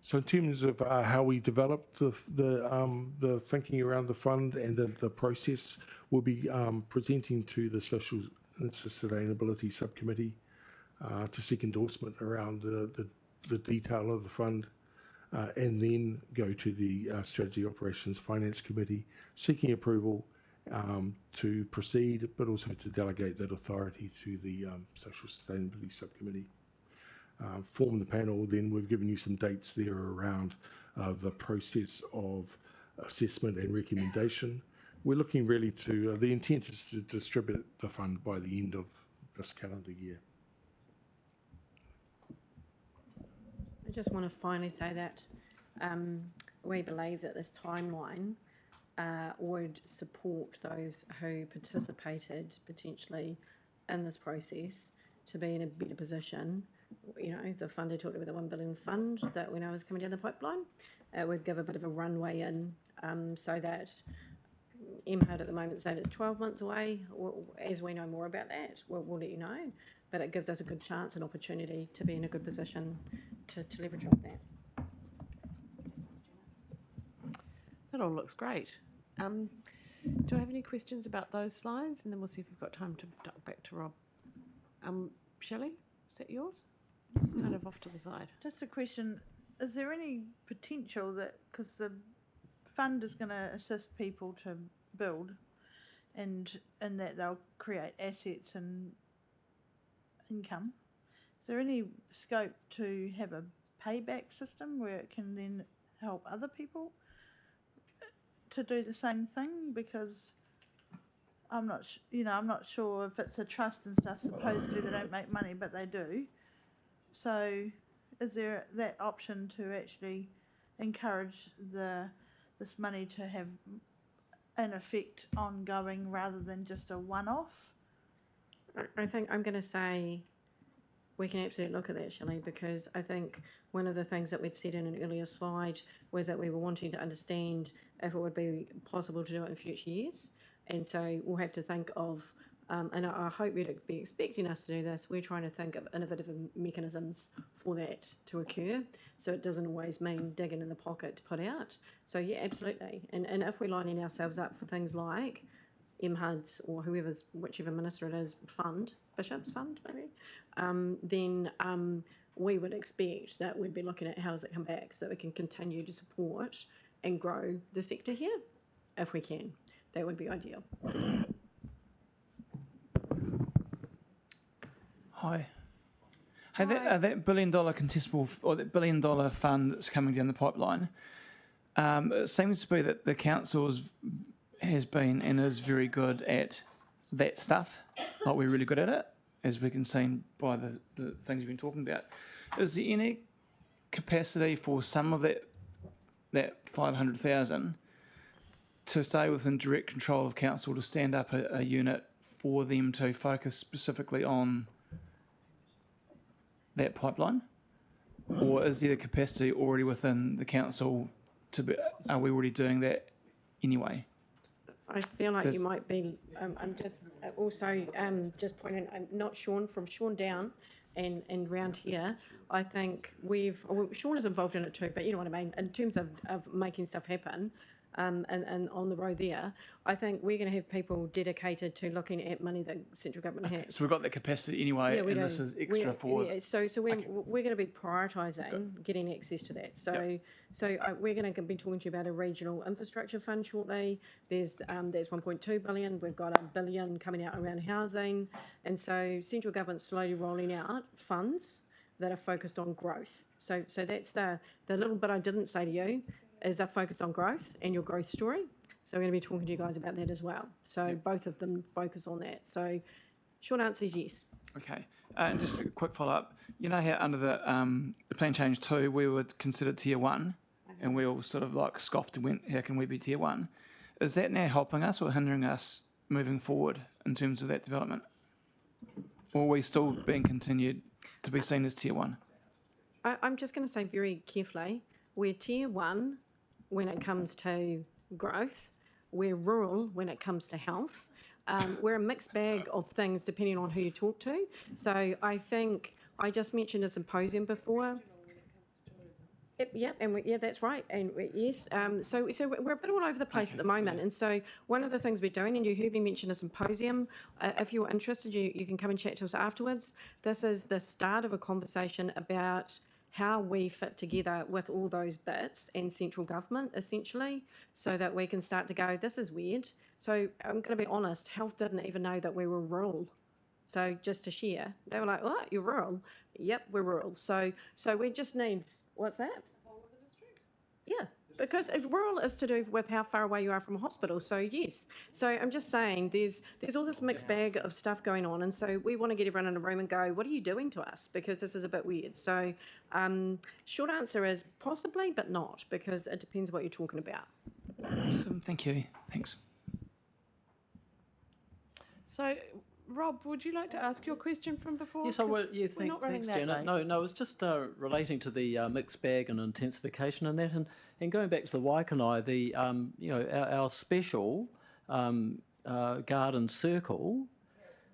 So in terms of how we develop the thinking around the fund and the process, we'll be presenting to the Social and Sustainability Subcommittee to seek endorsement around the detail of the fund, and then go to the Strategy Operations Finance Committee, seeking approval to proceed, but also to delegate that authority to the Social Sustainability Subcommittee. Form the panel, then we've given you some dates there around the process of assessment and recommendation. We're looking really to, the intent is to distribute the fund by the end of this calendar year. I just want to finally say that we believe that this timeline would support those who participated potentially in this process to be in a better position. You know, the fund I talked about, the $1 billion fund that we know is coming down the pipeline, would give a bit of a runway in, so that MHUD at the moment saying it's 12 months away. As we know more about that, we'll let you know, but it gives us a good chance and opportunity to be in a good position to leverage off that. That all looks great. Do I have any questions about those slides? And then we'll see if we've got time to duck back to Rob. Shelley, is that yours? It's kind of off to the side. Just a question, is there any potential that, because the fund is going to assist people to build, and that they'll create assets and income, is there any scope to have a payback system where it can then help other people to do the same thing? Because I'm not sure if it's a trust and stuff, supposedly they don't make money, but they do. So is there that option to actually encourage this money to have an effect ongoing rather than just a one-off? I think I'm going to say We can absolutely look at that, Shelley, because I think one of the things that we'd said in an earlier slide was that we were wanting to understand if it would be possible to do it in future years. And so we'll have to think of, and I hope you'd be expecting us to do this, we're trying to think of innovative mechanisms for that to occur. So it doesn't always mean digging in the pocket to put out. So yeah, absolutely. And if we're lining ourselves up for things like MHUD's or whichever minister it is, Bishop's Fund maybe, then we would expect that we'd be looking at how does it come back so that we can continue to support and grow the sector here, if we can. That would be ideal. Hi. Hey, that $1 billion contestable, or that $1 billion fund that's coming down the pipeline, it seems to be that the council has been and is very good at that stuff. Like, we're really good at it, as we can see by the things we've been talking about. Is there any capacity for some of that 500,000 to stay within direct control of council, to stand up a unit for them to focus specifically on that pipeline? Or is there the capacity already within the council are we already doing that anyway? I feel like you might be, I'm just also just pointing, I'm not Sean, from Sean down and round here, I think Sean is involved in it too, but you know what I mean, in terms of making stuff happen, and on the road there, I think we're going to have people dedicated to looking at money that central government has. So we've got that capacity anyway, Yeah, and this is extra for... Yeah, so we're going to be prioritising getting access to that. So we're going to be talking to you about a regional infrastructure fund shortly. There's 1.2 billion. We've got $1 billion coming out around housing. And so central government's slowly rolling out funds that are focused on growth. So that's the little bit I didn't say to you, is they're focused on growth and your growth story. So we're going to be talking to you guys about that as well. So both of them focus on that. So short answer is yes. Okay. And just a quick follow-up. You know how under the plan change 2, we were considered tier 1, and we all sort of like scoffed and went, how can we be tier 1? Is that now helping us or hindering us moving forward in terms of that development? Or are we still being continued to be seen as tier 1? I'm just going to say very carefully, we're tier 1 when it comes to growth. We're rural when it comes to health. We're a mixed bag of things depending on who you talk to. So I think I just mentioned a symposium before. That's right. And yes, so we're a bit all over the place at the moment. And so one of the things we're doing, and you heard me mention a symposium, if you're interested, you can come and chat to us afterwards. This is the start of a conversation about how we fit together with all those bits and central government, essentially, so that we can start to go, this is weird. So I'm going to be honest, health didn't even know that we were rural. So just to share, they were like, what, you're rural? Yep, we're rural. So we just need, what's that? Yeah, because rural is to do with how far away you are from a hospital. So yes, so I'm just saying there's all this mixed bag of stuff going on, and so we want to get everyone in a room and go, what are you doing to us? Because this is a bit weird. So short answer is possibly, but not, because it depends what you're talking about. Awesome, thank you. Thanks. So, Rob, would you like to ask your question from before? Yes, I would. Yeah, we're not running thanks, that Janet. late. No, it's just relating to the mixed bag and intensification and that, and going back to the Waikanae, the our special garden circle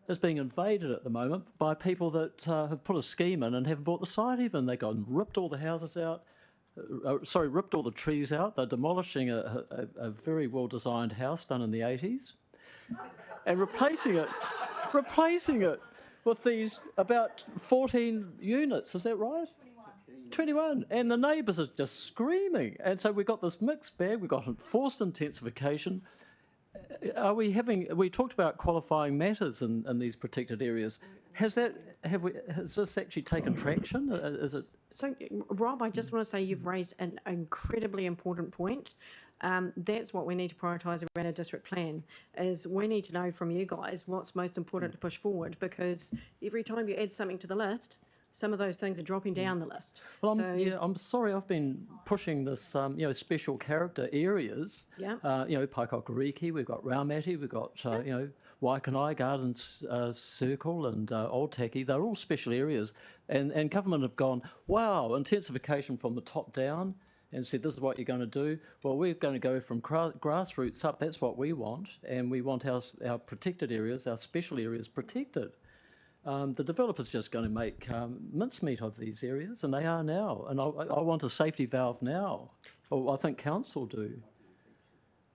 is being invaded at the moment by people that have put a scheme in and haven't bought the site even. They've gone and ripped all the houses out. Ripped all the trees out. They're demolishing a very well-designed house done in the 80s and replacing it with these about 14 units. Is that right? 21. And the neighbours are just screaming. And so we've got this mixed bag. We've got forced intensification. We talked about qualifying matters in these protected areas. Has this actually taken traction? Is it? So, Rob, I just want to say you've raised an incredibly important point. That's what we need to prioritise around a district plan, is we need to know from you guys what's most important to push forward, because every time you add something to the list, some of those things are dropping down the list. Well, I'm sorry, I've been pushing this, special character areas. Yeah. Paikokariki, we've got Raumati, we've got, Waikanai Gardens Circle and Old Taki, they're all special areas. And government have gone, wow, intensification from the top down, and said, this is what you're going to do. Well, we're going to go from grassroots up. That's what we want. And we want our protected areas, our special areas protected. The developer's just going to make mincemeat of these areas, and they are now. And I want a safety valve now. Well, I think council do.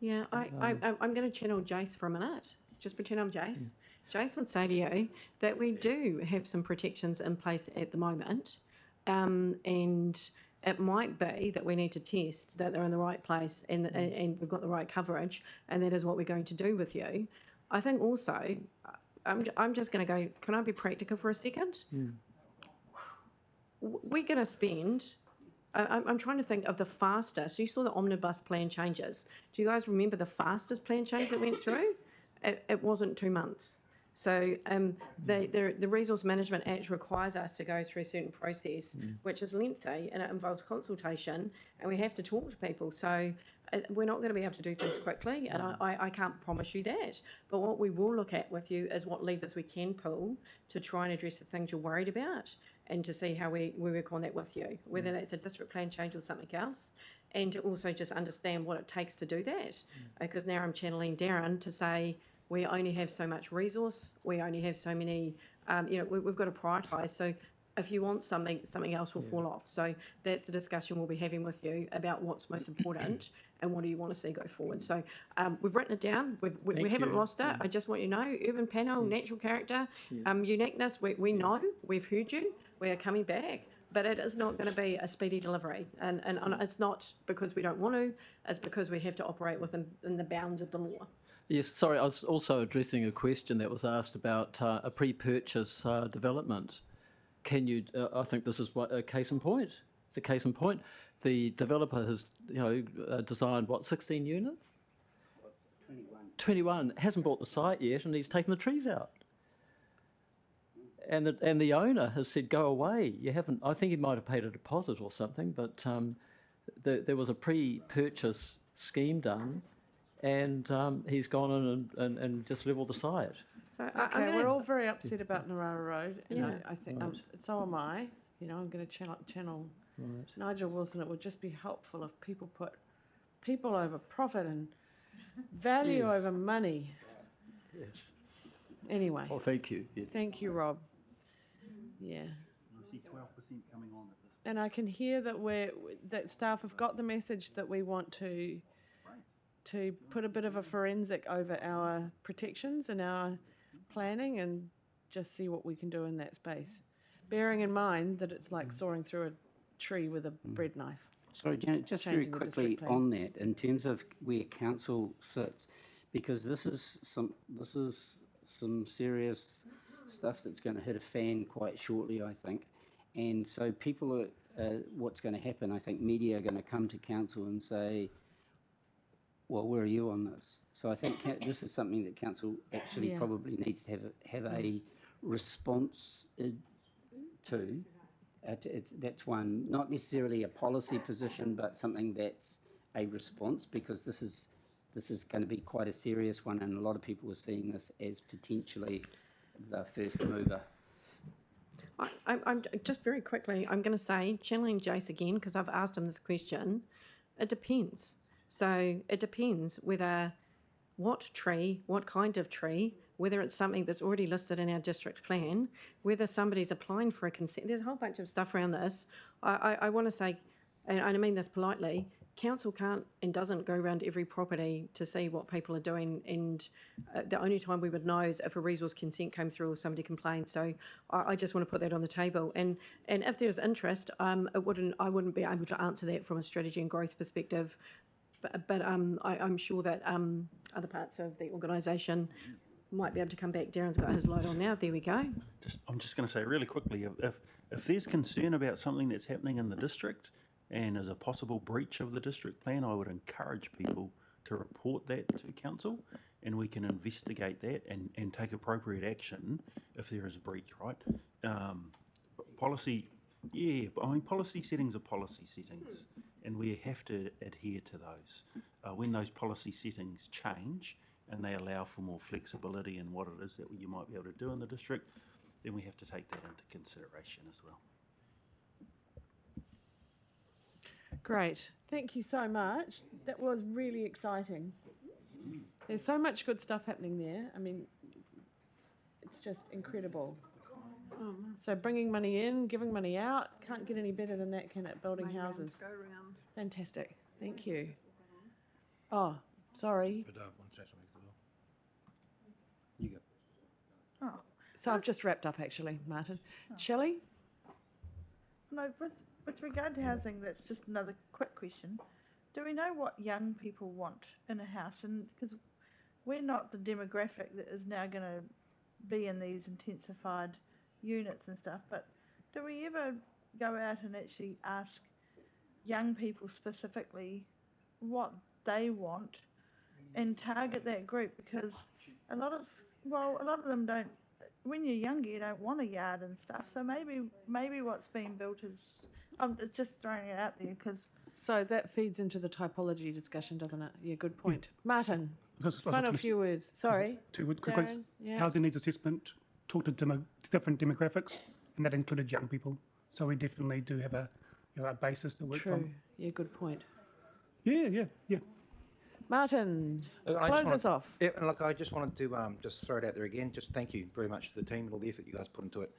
Yeah, I'm going to channel Jace for a minute. Just pretend I'm Jace. Jace would say to you that we do have some protections in place at the moment, and it might be that we need to test that they're in the right place and we've got the right coverage, and that is what we're going to do with you. I think also, I'm just going to go, can I be practical for a second? We're going to spend, I'm trying to think of the fastest. You saw the omnibus plan changes. Do you guys remember the fastest plan change that went through? It wasn't 2 months. So the Resource Management Act requires us to go through a certain process, which is lengthy, and it involves consultation, and we have to talk to people. So we're not going to be able to do things quickly, and I can't promise you that. But what we will look at with you is what levers we can pull to try and address the things you're worried about, and to see how we work on that with you, whether that's a district plan change or something else, and to also just understand what it takes to do that. Because now I'm channeling Darren to say, we only have so much resource, we only have so many, we've got to prioritise. So if you want something, something else will fall off. So that's the discussion we'll be having with you about what's most important and what do you want to see go forward. So we've written it down, we haven't lost it. I just want you to know, urban panel, natural character, uniqueness, we know, we've heard you, we are coming back. But it is not going to be a speedy delivery. And it's not because we don't want to, it's because we have to operate within the bounds of the law. Yes, sorry, I was also addressing a question that was asked about a pre-purchase development. Can you, I think this is a case in point. It's a case in point. The developer has, designed, 16 units? 21. Hasn't bought the site yet, and he's taken the trees out. And the owner has said, go away. You haven't, I think he might have paid a deposit or something, but there was a pre-purchase scheme done, and he's gone in and just levelled the site. Okay, we're all very upset about Narara Road, and I think so am I. I'm going to channel Nigel Wilson. It would just be helpful if people put people over profit and value over money. Yes. Anyway. Oh, thank you. Yes. Thank you, Rob. Yeah. I see 12% coming on at this. And I can hear that staff have got the message that we want to put a bit of a forensic over our protections and our planning and just see what we can do in that space. Bearing in mind that it's like sawing through a tree with a bread knife. Sorry, Janet, just very quickly on that, in terms of where council sits, because this is some serious stuff that's going to hit a fan quite shortly, I think. And so people are, what's going to happen, I think media are going to come to council and say, well, where are you on this? So I think this is something that council actually probably needs to have a response to. That's one, not necessarily a policy position, but something that's a response, because this is going to be quite a serious one, and a lot of people are seeing this as potentially the first mover. I'm just very quickly, I'm going to say, channeling Jace again, because I've asked him this question, it depends. So it depends whether what tree, what kind of tree, whether it's something that's already listed in our district plan, whether somebody's applying for a consent. There's a whole bunch of stuff around this. I want to say, and I mean this politely, council can't and doesn't go around every property to see what people are doing, and the only time we would know is if a resource consent came through or somebody complained. So I just want to put that on the table, and if there's interest, I wouldn't be able to answer that from a strategy and growth perspective, but I'm sure that other parts of the organisation might be able to come back. Darren's got his light on now. There we go. I'm just going to say really quickly, if there's concern about something that's happening in the district and is a possible breach of the district plan, I would encourage people to report that to council, and we can investigate that and take appropriate action if there is a breach, right? Policy settings are policy settings, and we have to adhere to those. When those policy settings change and they allow for more flexibility in what it is that you might be able to do in the district, then we have to take that into consideration as well. Great. Thank you so much. That was really exciting. There's so much good stuff happening there. I mean, it's just incredible. So bringing money in, giving money out, can't get any better than that, can it? Building houses. Go round. Fantastic. Thank you. Oh, sorry. But I want to say something as well. You go. Oh, So I've just wrapped up actually, Martin. Shelley? No, with regard to housing, that's just another quick question. Do we know what young people want in a house? And because we're not the demographic that is now going to be in these intensified units and stuff, but do we ever go out and actually ask young people specifically what they want and target that group? Because a lot of them don't. When you're younger, you don't want a yard and stuff. So maybe what's being built is. I'm just throwing it out there because. So that feeds into the typology discussion, doesn't it? Yeah, good point. Martin, Because- final few words. Sorry. Two quick ones. Darren, yeah. Housing needs assessment, talk to different demographics, and that included young people. So we definitely do have a basis to work True. from. Yeah, good point. Yeah. Martin, Look, I just close wanted- us off. Yeah, and look, I just wanted to just throw it out there again. Just thank you very much to the team and all the effort you guys put into it.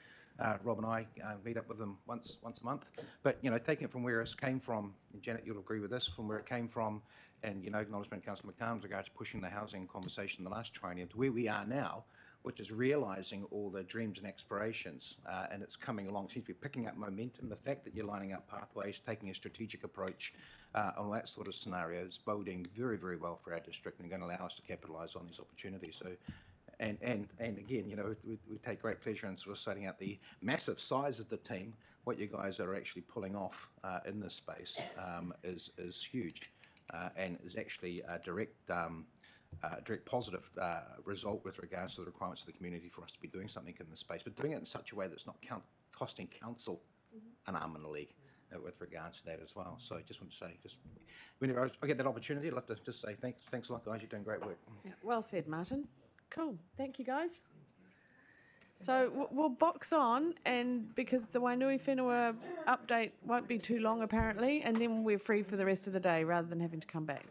Rob and I meet up with them once a month. But taking it from where it came from, and Janet, you'll agree with this, from where it came from, and acknowledgement of Councillor McCann with regards to pushing the housing conversation in the last triennium to where we are now, which is realising all the dreams and aspirations, and it's coming along. Seems to be picking up momentum. The fact that you're lining up pathways, taking a strategic approach on that sort of scenario is boding very, very well for our district and going to allow us to capitalise on these opportunities. So, and again, we take great pleasure in sort of setting out the massive size of the team. What you guys are actually pulling off in this space is huge, and is actually a direct positive result with regards to the requirements of the community for us to be doing something in this space, but doing it in such a way that's not costing council an arm and a leg with regards to that as well. So I just want to say, whenever I get that opportunity, I'd love to just say thanks a lot, guys. You're doing great work. Yeah, well said, Martin. Cool. Thank you, guys. So we'll box on, and because the Wainui Whenua update won't be too long apparently, and then we're free for the rest of the day rather than having to come back.